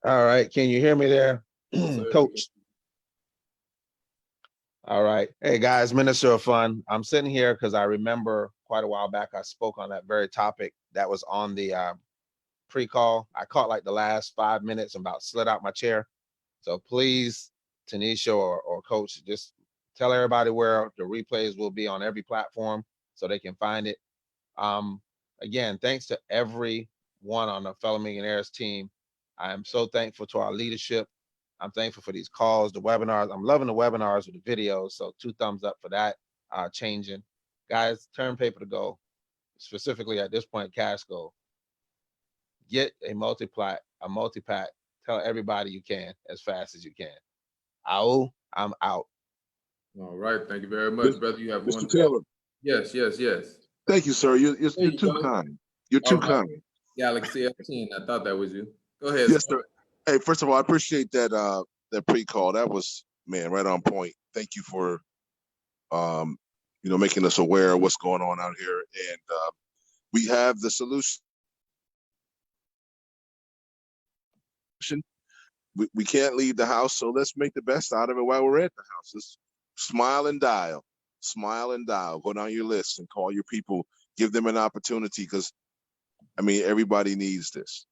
S14: All right, can you hear me there,
S5: Yes,
S14: Coach? All right. Hey guys, Minister of Fun. I'm sitting here because I remember quite a while back I spoke on that very topic that was on the pre-call. I caught like the last 5 minutes and about slid out my chair. So please, Tanisha or Coach, just tell everybody where the replays will be on every platform so they can find it. Again, thanks to everyone on the Fellow Millionaires team. I am so thankful to our leadership. I'm thankful for these calls, the webinars. I'm loving the webinars with the videos. So 2 thumbs up for that. Changing. Guys, turn paper to go. Specifically at this point, cash go. Get a multi-pack. Tell everybody you can as fast as you can. I'm out.
S5: All right, thank you very much, brother. You have
S15: Mr.
S5: one.
S15: Taylor.
S5: Yes.
S15: Thank you, sir. You're
S5: There you
S15: too
S5: go.
S15: kind. You're too kind.
S5: Galaxy F10. I thought that was you. Go ahead.
S15: Yes, sir. Hey, first of all, I appreciate that that pre-call. That was, man, right on point. Thank you for making us aware of what's going on out here. And we have the solution. We can't leave the house, so let's make the best out of it while we're at the house. Let's smile and dial. Smile and dial. Go down your list and call your people. Give them an opportunity because, I mean, everybody needs this.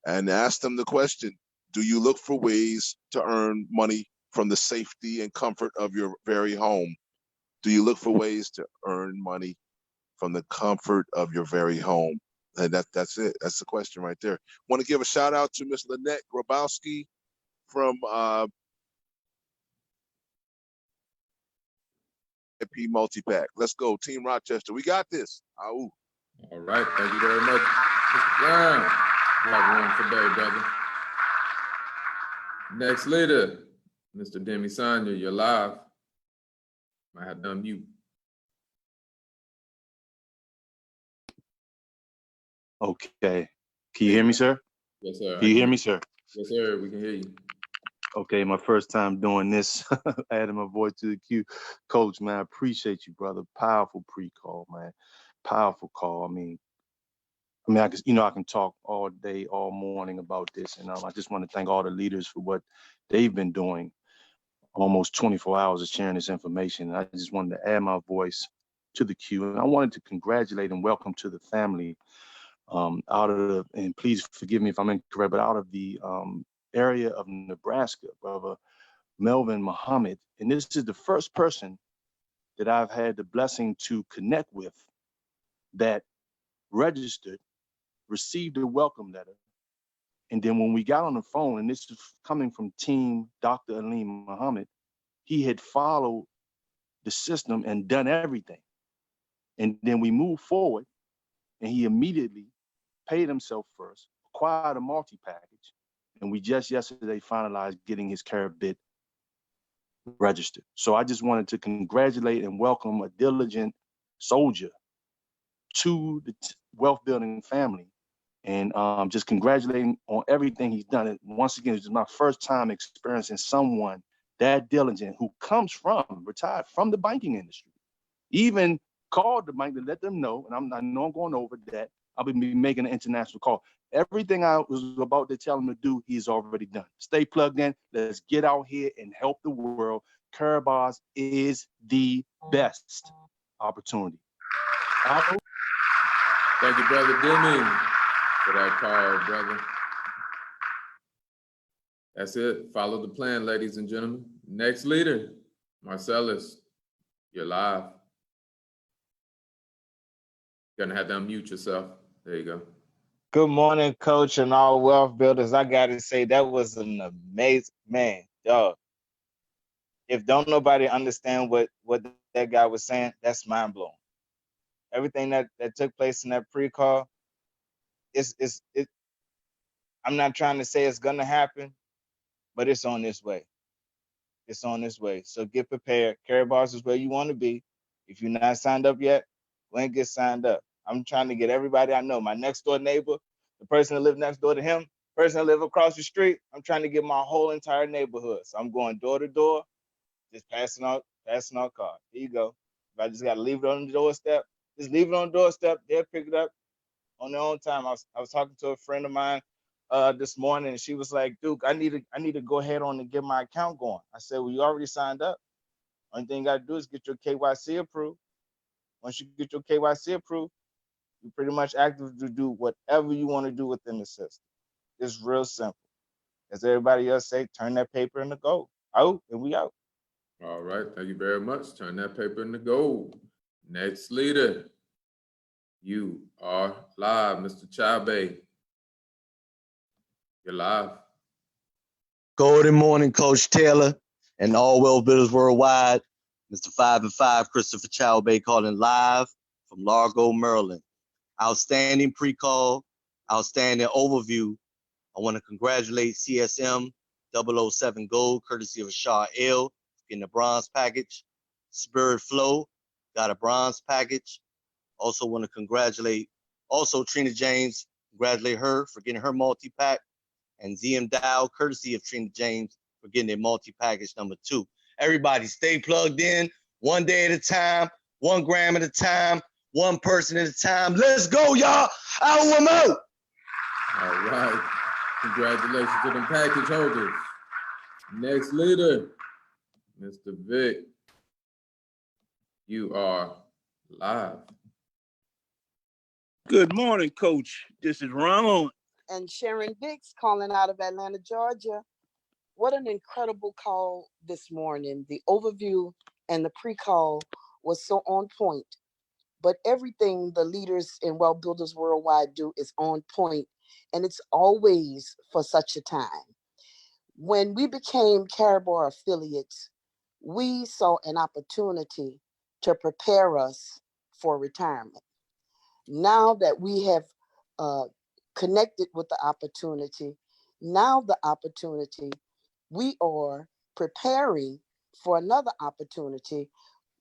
S15: And ask them the question, do you look for ways to earn money from the safety and comfort of your very home? Do you look for ways to earn money from the comfort of your very home? And that's it. That's the question right there. Want to give a shout out to Miss Lynette Grabowski from IP Multipack. Let's go, Team Rochester. We got this. All
S5: right, thank you very much. Mr. Brown, you have one today, brother. Next leader, Mr. Demi Sonia, you're live. Might have to unmute.
S16: Okay. Can you hear me, sir?
S5: Yes, sir.
S16: Can you hear me, sir?
S5: Yes, sir. We can hear you.
S16: Okay, my first time doing this, adding my voice to the queue. Coach, man, I appreciate you, brother. Powerful pre-call, man. Powerful call. I mean, I can talk all day, all morning about this, and I just want to thank all the leaders for what they've been doing. Almost 24 hours of sharing this information. And I just wanted to add my voice to the queue, and I wanted to congratulate and welcome to the family. And please forgive me if I'm incorrect, but out of the area of Nebraska, brother Melvin Muhammad. And this is the first person that I've had the blessing to connect with that registered, received a welcome letter. And then when we got on the phone, and this is coming from Team Dr. Aleem Muhammad, he had followed the system and done everything. And then we moved forward, and he immediately paid himself first, acquired a multi-package, and we just yesterday finalized getting his Carrot Bit registered. So I just wanted to congratulate and welcome a diligent soldier to the wealth building family, and just congratulating on everything he's done. And once again, this is my first time experiencing someone that diligent who comes from, retired from the banking industry, even called the bank to let them know, and I know I'm going over that, I'll be making an international call. Everything I was about to tell him to do, he's already done. Stay plugged in. Let's get out here and help the world. Carrot Bars is the best opportunity.
S5: Thank you, brother Demi, for that call, brother. That's it. Follow the plan, ladies and gentlemen. Next leader, Marcellus, you're live. You're gonna have to unmute yourself. There you go.
S17: Good morning, Coach, and all wealth builders. I got to say, that was an amazing, man, dog. if don't nobody understand what that guy was saying, that's mind blowing. Everything that took place in that pre-call, it. I'm not trying to say it's gonna happen, but it's on this way. It's on this way. So get prepared. Carry bars is where you want to be. If you're not signed up yet, go and get signed up. I'm trying to get everybody I know, my next door neighbor, the person that lives next door to him, the person that lives across the street. I'm trying to get my whole entire neighborhood. So I'm going door to door, just passing out cards. Here you go. If I just gotta leave it on the doorstep, just leave it on the doorstep. They'll pick it up on their own time. I was talking to a friend of mine this morning, and she was like, "Duke, I need to go ahead on and get my account going." I said, "Well, you already signed up. Only thing you got to do is get your KYC approved. Once you get your KYC approved, you're pretty much active to do whatever you want to do within the system. It's real simple. As everybody else say, turn that paper into gold. Out and we out."
S5: All right, thank you very much. Turn that paper into gold. Next leader, you are live, Mr. Chabe. You're live.
S18: Good morning, Coach Taylor and all well builders worldwide. Mr. 5 and 5, Christopher Chowbay calling live from Largo, Maryland. Outstanding pre-call, outstanding overview. I want to congratulate CSM 007 Gold, courtesy of Ashar L, getting the bronze package. Spirit Flow got a bronze package. Also want to congratulate Trina James, congratulate her for getting her multi-pack. And ZM Dow, courtesy of Trina James, for getting their multi-package number 2. Everybody stay plugged in, one day at a time, 1 gram at a time, one person at a time. Let's go, y'all. I'm out.
S5: All right. Congratulations to them package holders. Next leader, Mr. Vic. You are live.
S19: Good morning, Coach. This is Ronald.
S20: And Sharon Dix calling out of Atlanta, Georgia. What an incredible call this morning. The overview and the pre-call was so on point. But everything the leaders in Well Builders Worldwide do is on point, and it's always for such a time. When we became Carabar affiliates, we saw an opportunity to prepare us for retirement. Now that we have connected with the opportunity, we are preparing for another opportunity,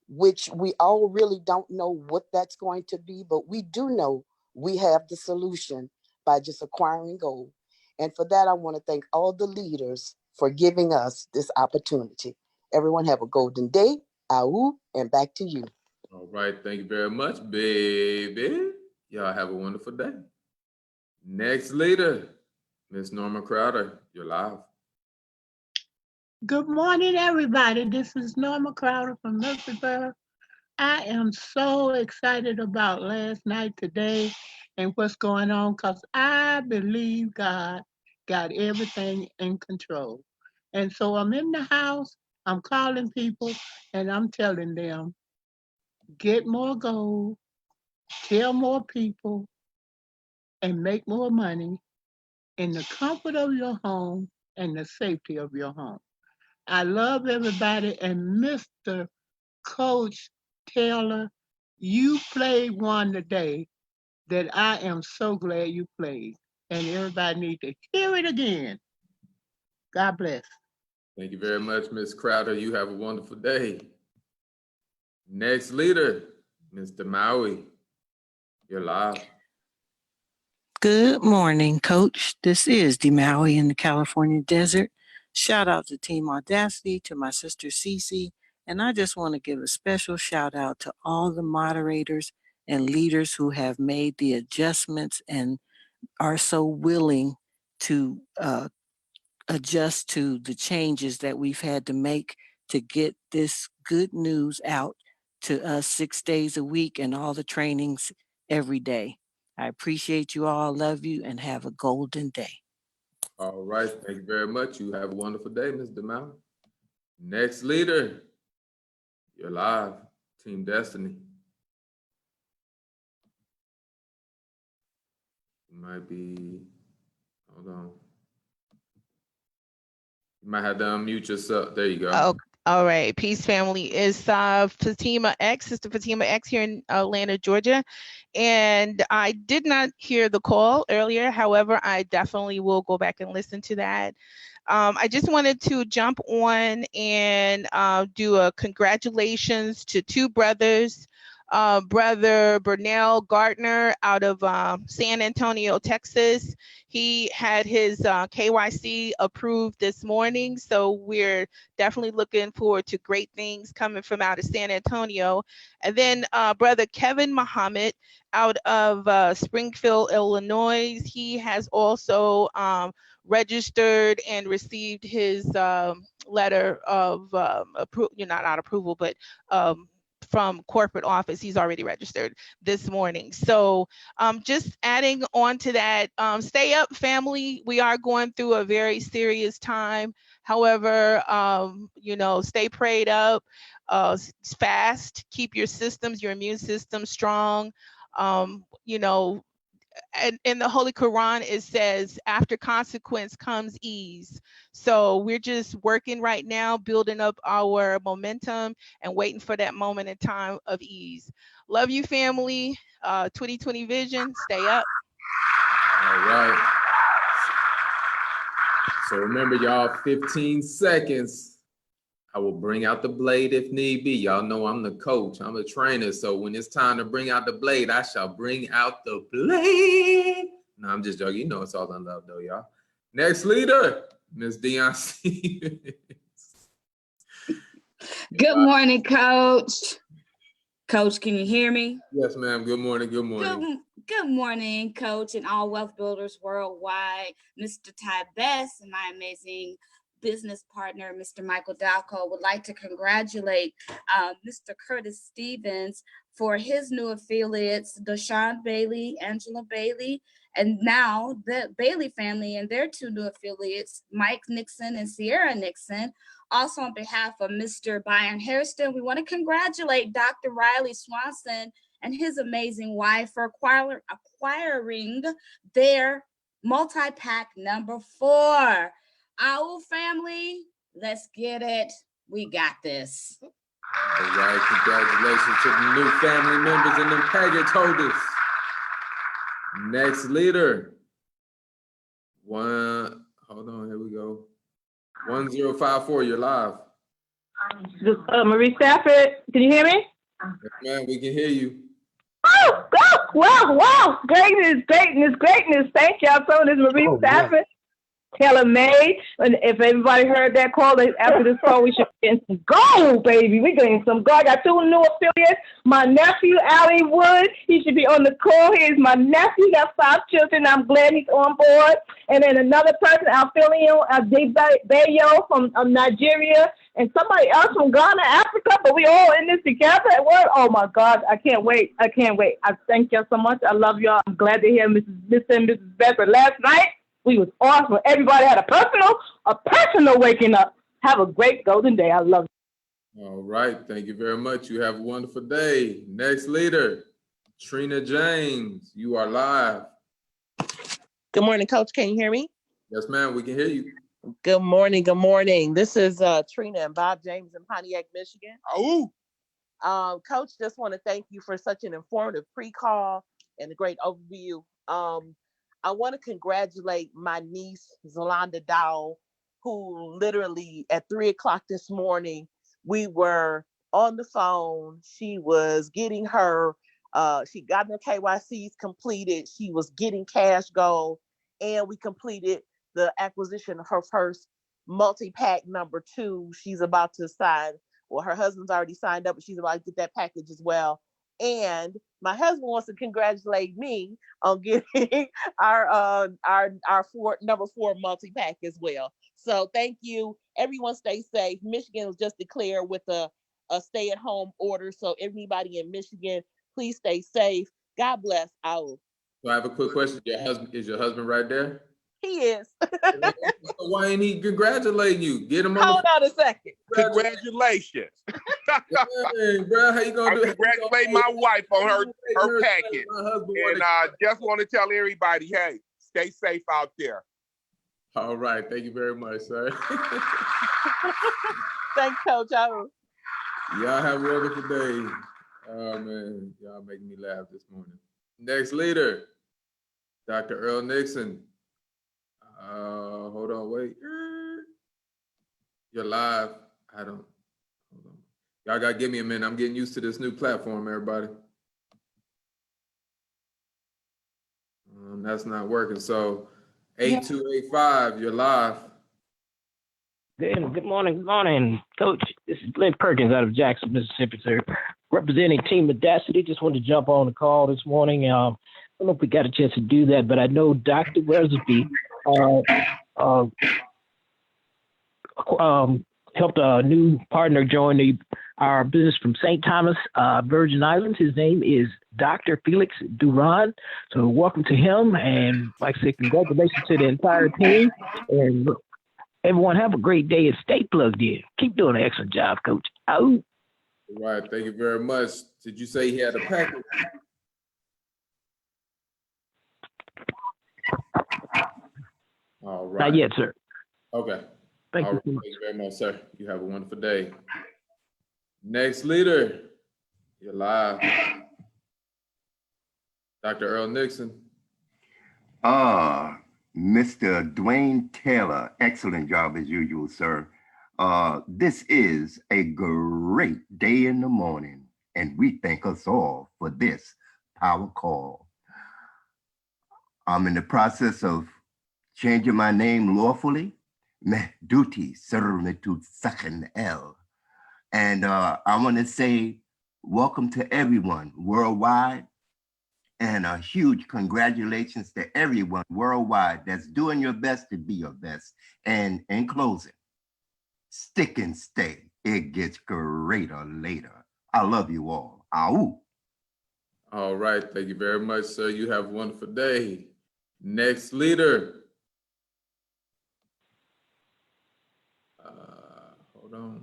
S20: which we all really don't know what that's going to be, but we do know we have the solution by just acquiring gold. And for that, I want to thank all the leaders for giving us this opportunity. Everyone have a golden day. Au, and back to you.
S5: All right, thank you very much, baby. Y'all have a wonderful day. Next leader, Miss Norma Crowder, you're live.
S21: Good morning, everybody. This is Norma Crowder from Murfreesboro. I am so excited about last night, today, and what's going on because I believe God got everything in control. And so I'm in the house, I'm calling people, and I'm telling them, get more gold, tell more people, and make more money in the comfort of your home and the safety of your home. I love everybody, and Mr. Coach Taylor, you played one today that I am so glad you played. And everybody needs to hear it again. God bless.
S5: Thank you very much, Miss Crowder. You have a wonderful day. Next leader, Mr. Maui, you're live.
S22: Good morning, Coach. This is DeMaui in the California desert. Shout out to Team Audacity, to my sister Cece, and I just want to give a special shout out to all the moderators and leaders who have made the adjustments and are so willing to adjust to the changes that we've had to make to get this good news out to us 6 days a week and all the trainings every day. I appreciate you all, love you, and have a golden day.
S5: All right, thank you very much. You have a wonderful day, Ms. DeMau. Next leader, you're live, Team Destiny. Might be, hold on. You might have to unmute yourself. There you go.
S1: All right, Peace Family is Fatima X, Sister Fatima X here in Atlanta, Georgia. And I did not hear the call earlier. However, I definitely will go back and listen to that. I just wanted to jump on and do a congratulations to two brothers. Brother Burnell Gardner out of San Antonio, Texas. He had his KYC approved this morning, so we're definitely looking forward to great things coming from out of San Antonio. And then Brother Kevin Muhammad out of Springfield, Illinois. He has also registered and received his letter of not approval, but from corporate office. He's already registered this morning. So just adding on to that, stay up, family. We are going through a very serious time. However, stay prayed up, fast, keep your systems, your immune system strong. And in the Holy Quran, it says, after consequence comes ease. So we're just working right now, building up our momentum and waiting for that moment in time of ease. Love you, family. 2020 vision, stay up.
S5: All right. So remember, y'all, 15 seconds. I will bring out the blade if need be. Y'all know I'm the coach. I'm the trainer. So when it's time to bring out the blade, I shall bring out the blade. No, I'm just joking. You know it's all in love, though, y'all. Next leader, Miss Deion Stevens.
S2: Good morning, Coach. Coach, can you hear me?
S5: Yes, ma'am. Good morning. Good morning.
S2: Good morning, Coach, and all wealth builders worldwide. Mr. Ty Best and my amazing business partner, Mr. Michael Dalco, would like to congratulate Mr. Curtis Stevens for his new affiliates, Deshaun Bailey, Angela Bailey, and now the Bailey family and their two new affiliates, Mike Nixon and Sierra Nixon. Also, on behalf of Mr. Byron Hairston, we want to congratulate Dr. Riley Swanson and his amazing wife for acquiring their multi-pack number 4. Our family, let's get it. We got this.
S5: All right, congratulations to the new family members and the package holders. Next leader. Hold on, here we go. 1054, you're live.
S23: Marie Stafford, can you hear me?
S5: Yes, ma'am, we can hear you.
S23: Oh, wow, greatness. Thank y'all so much, Marie Stafford. Taylor May, and if everybody heard that call, after this call, we should be getting some gold, baby. We're getting some gold. I got 2 new affiliates. My nephew, Allie Wood, he should be on the call. He's my nephew. He got 5 children. I'm glad he's on board. And then another person, Alphilio Dave Bayo from Nigeria, and somebody else from Ghana, Africa, but we all in this together. Oh my God, I can't wait. I thank y'all so much. I love y'all. I'm glad to hear Mr. and Mrs. Becker last night. We was awesome. Everybody had a personal waking up. Have a great golden day. I love you.
S5: All right. Thank you very much. You have a wonderful day. Next leader, Trina James. You are live.
S24: Good morning, Coach. Can you hear me?
S5: Yes, ma'am. We can hear you.
S24: Good morning. Good morning. This is Trina and Bob James in Pontiac, Michigan.
S5: Oh.
S24: Coach, just want to thank you for such an informative pre-call and a great overview. I want to congratulate my niece, Zalonda Dow, who literally at 3:00 this morning, we were on the phone. She was getting she got her KYCs completed. She was getting cash gold, and we completed the acquisition of her first multi-pack number 2. She's about to sign. Well, her husband's already signed up, but she's about to get that package as well. And my husband wants to congratulate me on getting our number 4 multi-pack as well. So thank you. Everyone stay safe. Michigan was just declared with a stay-at-home order. So everybody in Michigan, please stay safe. God bless.
S5: So I have a quick question. Is your husband right there?
S24: He is.
S5: So why ain't he congratulating you? Get him on.
S24: Hold on a second.
S15: Congratulations.
S5: Hey, bro, how you gonna do?
S15: Congratulate my wife on her package. And I just want to tell everybody, hey, stay safe out there.
S5: All right. Thank you very much, sir.
S24: Thanks, Coach.
S5: Y'all have a wonderful day. Oh man, y'all making me laugh this morning. Next leader, Dr. Earl Nixon. Hold on, wait. You're live. Hold on. Y'all gotta give me a minute. I'm getting used to this new platform, everybody. That's not working. So 8285, you're live.
S3: Good morning, Coach. This is Glenn Perkins out of Jackson, Mississippi, sir. Representing Team Audacity. Just wanted to jump on the call this morning. I don't know if we got a chance to do that, but I know Dr. Wesley helped a new partner join our business from St. Thomas, Virgin Islands. His name is Dr. Felix Duran. So welcome to him, and like I said, congratulations to the entire team. And everyone have a great day and stay plugged in. Keep doing an excellent job, Coach. Out.
S5: All right, thank you very much. Did you say he had a package? All right.
S3: Not yet, sir.
S5: Okay.
S3: Thank
S5: All
S3: you
S5: right.
S3: so much.
S5: Thank you very much, sir. You have a wonderful day. Next leader, you're live. Dr. Earl Nixon.
S4: Mr. Dwayne Taylor, excellent job as usual, sir. This is a great day in the morning, and we thank us all for this power call. I'm in the process of changing my name lawfully. Mehduti Sermitut Sakin L. And I want to say welcome to everyone worldwide, and a huge congratulations to everyone worldwide that's doing your best to be your best. And in closing, stick and stay. It gets greater later. I love you all. Ow.
S5: All right, thank you very much, sir. You have a wonderful day. Next leader. Hold on.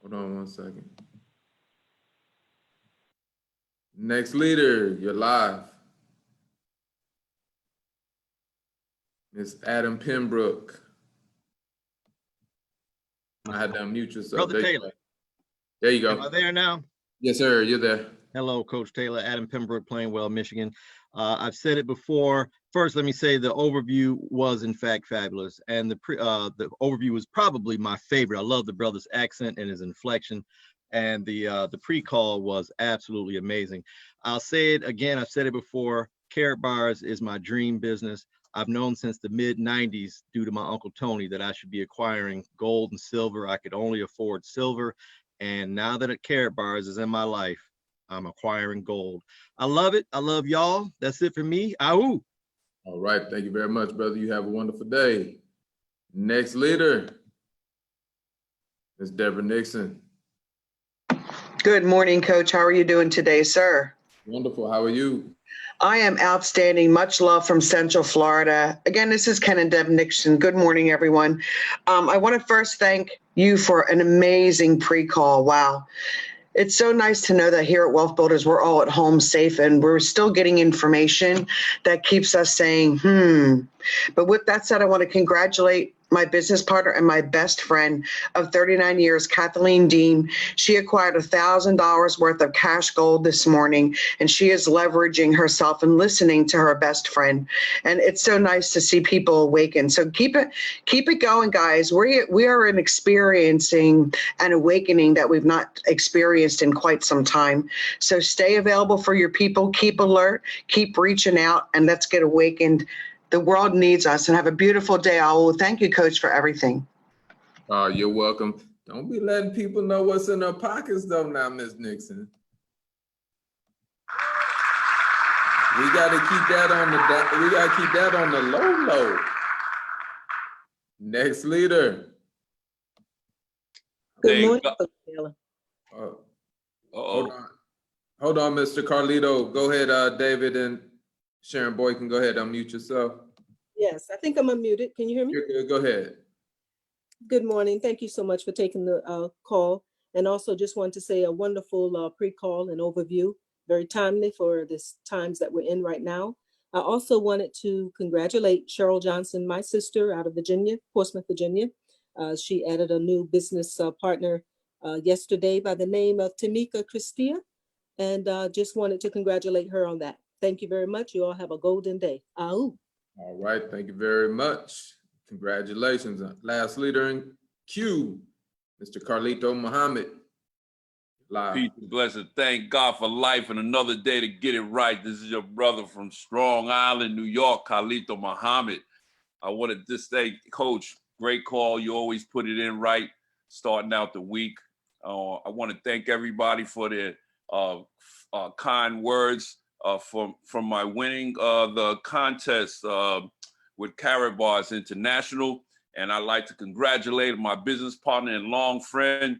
S5: Hold on one second. Next leader, you're live. Miss Adam Pembroke. I had to unmute yourself.
S6: Brother Taylor.
S5: There you go.
S6: Am I there now?
S5: Yes, sir. You're there.
S6: Hello, Coach Taylor. Adam Pembroke, Plainwell, Michigan. I've said it before. First, let me say the overview was in fact fabulous, and the overview was probably my favorite. I love the brother's accent and his inflection, and the pre-call was absolutely amazing. I'll say it again. I've said it before. Carrot bars is my dream business. I've known since the mid 90s due to my Uncle Tony that I should be acquiring gold and silver. I could only afford silver. And now that Carrot Bars is in my life, I'm acquiring gold. I love it. I love y'all. That's it for me. Ahoo.
S5: All right. Thank you very much, brother. You have a wonderful day. Next leader, Ms. Deborah Nixon.
S8: Good morning, Coach. How are you doing today, sir?
S5: Wonderful. How are you?
S8: I am outstanding. Much love from Central Florida. Again, this is Ken and Deb Nixon. Good morning, everyone. I want to first thank you for an amazing pre-call. Wow. It's so nice to know that here at Wealth Builders, we're all at home safe and we're still getting information that keeps us saying, But with that said, I want to congratulate my business partner and my best friend of 39 years, Kathleen Dean. She acquired $1,000 worth of cash gold this morning, and she is leveraging herself and listening to her best friend. And it's so nice to see people awaken. So keep it going, guys. We are experiencing an awakening that we've not experienced in quite some time. So stay available for your people, keep alert, keep reaching out, and let's get awakened. The world needs us, and have a beautiful day. Thank you, Coach, for everything.
S5: You're welcome. Don't be letting people know what's in their pockets, though, now, Ms. Nixon. We got to keep that on the low. Next leader.
S25: Good morning, Coach Taylor.
S5: Hold on, Mr. Carlito. Go ahead, David, and Sharon Boyd can go ahead. Unmute yourself.
S25: Yes, I think I'm unmuted. Can you hear me?
S5: You're good. Go ahead.
S25: Good morning. Thank you so much for taking the call. And also just want to say a wonderful pre-call and overview. Very timely for this times that we're in right now. I also wanted to congratulate Cheryl Johnson, my sister out of Virginia, Portsmouth, Virginia. She added a new business partner yesterday by the name of Tamika Christia, and just wanted to congratulate her on that. Thank you very much. You all have a golden day. Ahoo.
S5: All right, thank you very much. Congratulations. Last leader in queue, Mr. Carlito Muhammad. Live.
S7: Peace and blessings. Thank God for life and another day to get it right. This is your brother from Strong Island, New York, Carlito Muhammad. I wanted to say, Coach, great call. You always put it in right, starting out the week. I want to thank everybody for their kind words from my winning the contest with Carrot Bars International. And I'd like to congratulate my business partner and long friend,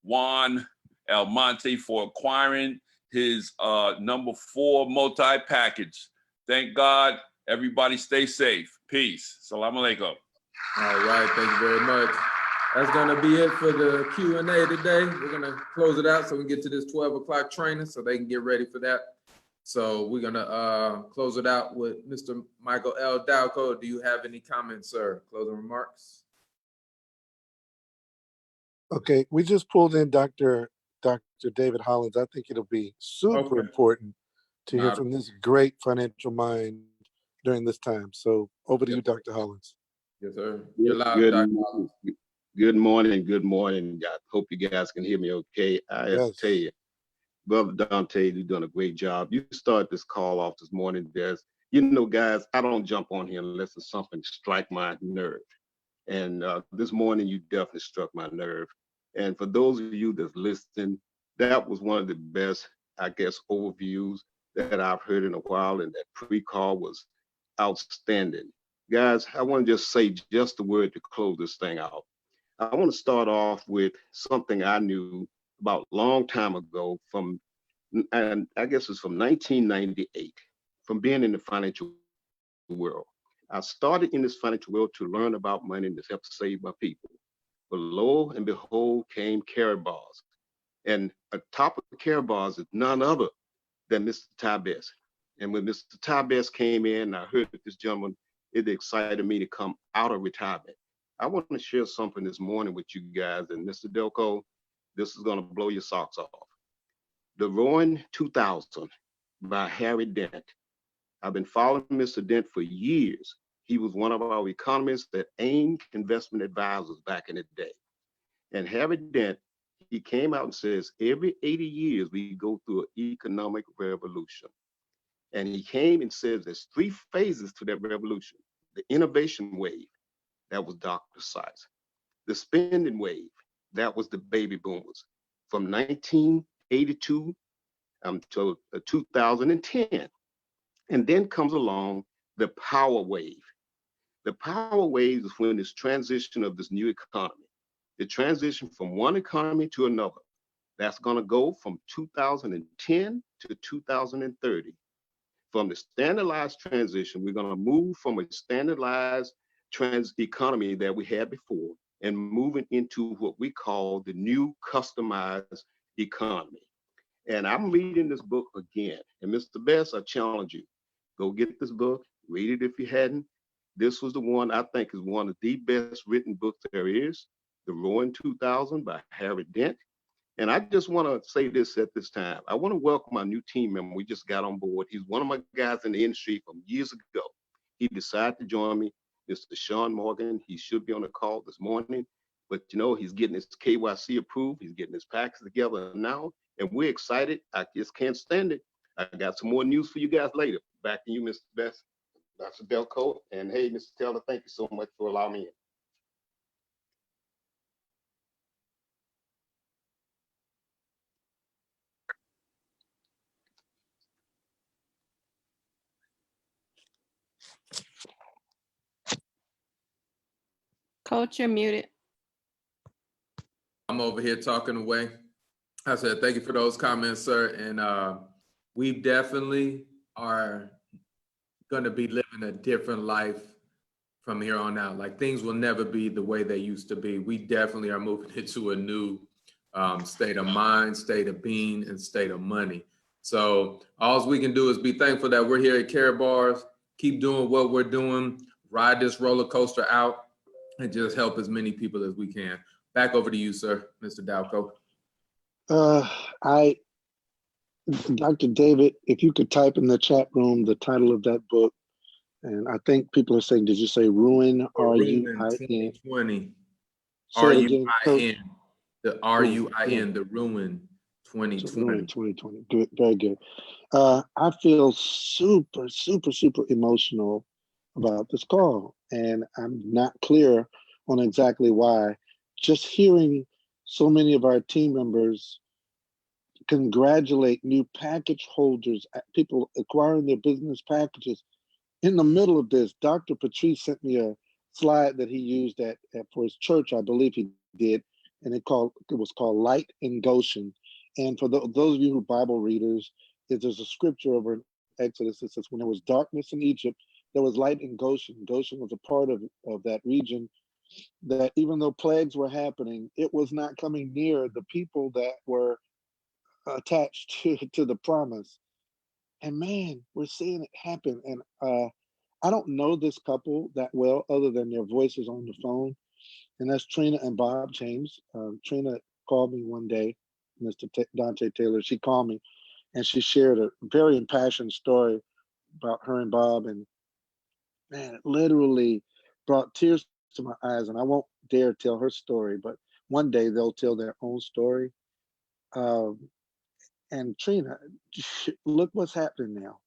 S7: Juan Almonte, for acquiring his number 4 multi-package. Thank God. Everybody stay safe. Peace. Salam alaikum.
S5: All right, thank you very much. That's gonna be it for the Q&A today. We're gonna close it out so we can get to this 12 o'clock training so they can get ready for that. So we're gonna close it out with Mr. Michael L. Dalco. Do you have any comments, sir? Closing remarks?
S9: Okay, we just pulled in Dr. David Hollins. I think it'll be super important to hear from this great financial mind during this time. So over to you, Dr. Hollins.
S5: Yes, sir.
S10: You're live, Dr. Hollins. Good morning. Good morning. I hope you guys can hear me okay. I have to tell you, Brother Dante, you're doing a great job. You started this call off this morning. Guys, I don't jump on here unless it's something strike my nerve. And this morning, you definitely struck my nerve. And for those of you that's listening, that was one of the best, I guess, overviews that I've heard in a while. And that pre-call was outstanding. Guys, I want to just say just a word to close this thing out. I want to start off with something I knew about a long time ago and I guess it's from 1998, from being in the financial world. I started in this financial world to learn about money and to help save my people. But lo and behold came Carrot Bars. And atop of Carrot Bars is none other than Mr. Ty Best. And when Mr. Ty Best came in, I heard that this gentleman, it excited me to come out of retirement. I want to share something this morning with you guys. And Mr. Delco, this is going to blow your socks off. The Roaring 2000 by Harry Dent. I've been following Mr. Dent for years. He was one of our economists at AIM Investment Advisors back in the day. And Harry Dent, he came out and says, every 80 years, we go through an economic revolution. And he came and says there's 3 phases to that revolution. The innovation wave, that was Dr. Sykes. The spending wave, that was the baby boomers from 1982 until 2010. And then comes along the power wave. The power wave is when this transition of this new economy, the transition from one economy to another. That's going to go from 2010 to 2030. From the standardized transition, we're going to move from a standardized economy that we had before and moving into what we call the new customized economy. And I'm reading this book again. And Mr. Best, I challenge you, go get this book, read it if you hadn't. This was the one I think is one of the best written books there is, The Roaring 2000 by Harry Dent. And I just want to say this at this time. I want to welcome my new team member. We just got on board. He's one of my guys in the industry from years ago. He decided to join me, Mr. Sean Morgan. He should be on the call this morning, but he's getting his KYC approved. He's getting his package together now, and we're excited. I just can't stand it. I got some more news for you guys later. Back to you, Mr. Best, Dr. Delco, and hey, Mr. Taylor, thank you so much for allowing me in.
S11: Coach, you're muted.
S5: I'm over here talking away. I said, thank you for those comments, sir. And we definitely are going to be living a different life from here on out. Like, things will never be the way they used to be. We definitely are moving into a new state of mind, state of being, and state of money. So all we can do is be thankful that we're here at Carrot Bars, keep doing what we're doing, ride this roller coaster out. and just help as many people as we can. Back over to you, sir, Mr. Dalco.
S9: Dr. David, if you could type in the chat room the title of that book, and I think people are saying, did you say Ruin?
S5: Ruin
S9: R-U-I-N?
S5: 2020.
S9: Say it again, Coach.
S5: R-U-I-N. The R-U-I-N, the Ruin 2020.
S9: Ruin 2020. Good, very good. I feel super emotional about this call, and I'm not clear on exactly why. Just hearing so many of our team members congratulate new package holders, people acquiring their business packages. In the middle of this, Dr. Patrice sent me a slide that he used for his church, I believe he did, and it was called Light in Goshen. And for those of you who are Bible readers, there's a scripture over in Exodus that says, when there was darkness in Egypt, there was light in Goshen. Goshen was a part of that region that even though plagues were happening, it was not coming near the people that were attached to the promise. And man, we're seeing it happen. And I don't know this couple that well, other than their voices on the phone. And that's Trina and Bob James. Trina called me one day, Mr. Dante Taylor. She called me and she shared a very impassioned story about her and Bob. And man, it literally brought tears to my eyes. And I won't dare tell her story, but one day they'll tell their own story. And Trina, look what's happening now.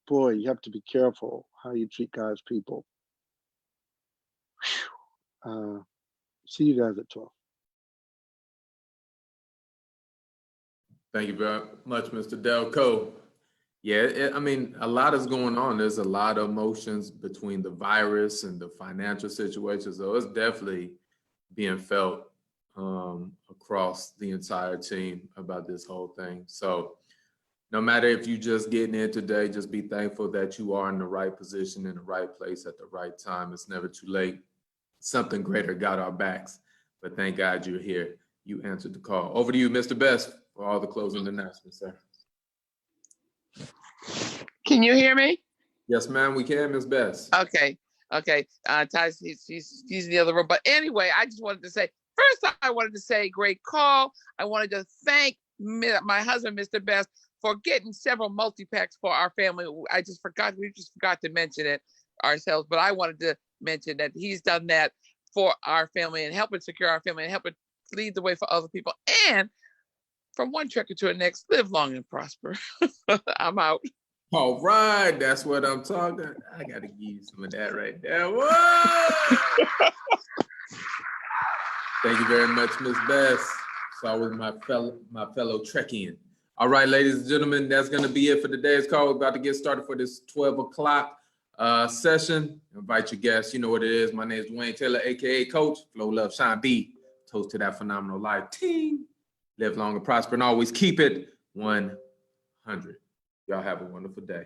S9: Boy, you have to be careful how you treat God's people. See you guys at 12.
S5: Thank you very much, Mr. Delco. Yeah, I mean, a lot is going on. There's a lot of emotions between the virus and the financial situation. So it's definitely being felt across the entire team about this whole thing. So no matter if you just getting in today, just be thankful that you are in the right position, in the right place at the right time. It's never too late. Something greater got our backs, but thank God you're here. You answered the call. Over to you, Mr. Best, for all the closing announcements, sir.
S12: Can you hear me?
S5: Yes, ma'am, we can, Ms. Best.
S12: Okay. Ty, she's in the other room. But anyway, I just wanted to say, first, I wanted to say great call. I wanted to thank my husband, Mr. Best, for getting several multi-packs for our family. We just forgot to mention it ourselves, but I wanted to mention that he's done that for our family and helping secure our family and helping lead the way for other people. And from one trekker to the next, live long and prosper. I'm out.
S5: All right, that's what I'm talking. I got to give you some of that right there. Whoa! Thank you very much, Ms. Best. So I was my fellow Trekkian. All right, ladies and gentlemen, that's going to be it for today's call. We're about to get started for this 12 o'clock session. Invite your guests. You know what it is. My name is Dwayne Taylor, a.k.a. Coach. Flow, love, shine, be. Toast to that phenomenal life. Team. Live long and prosper and always keep it 100. Y'all have a wonderful day.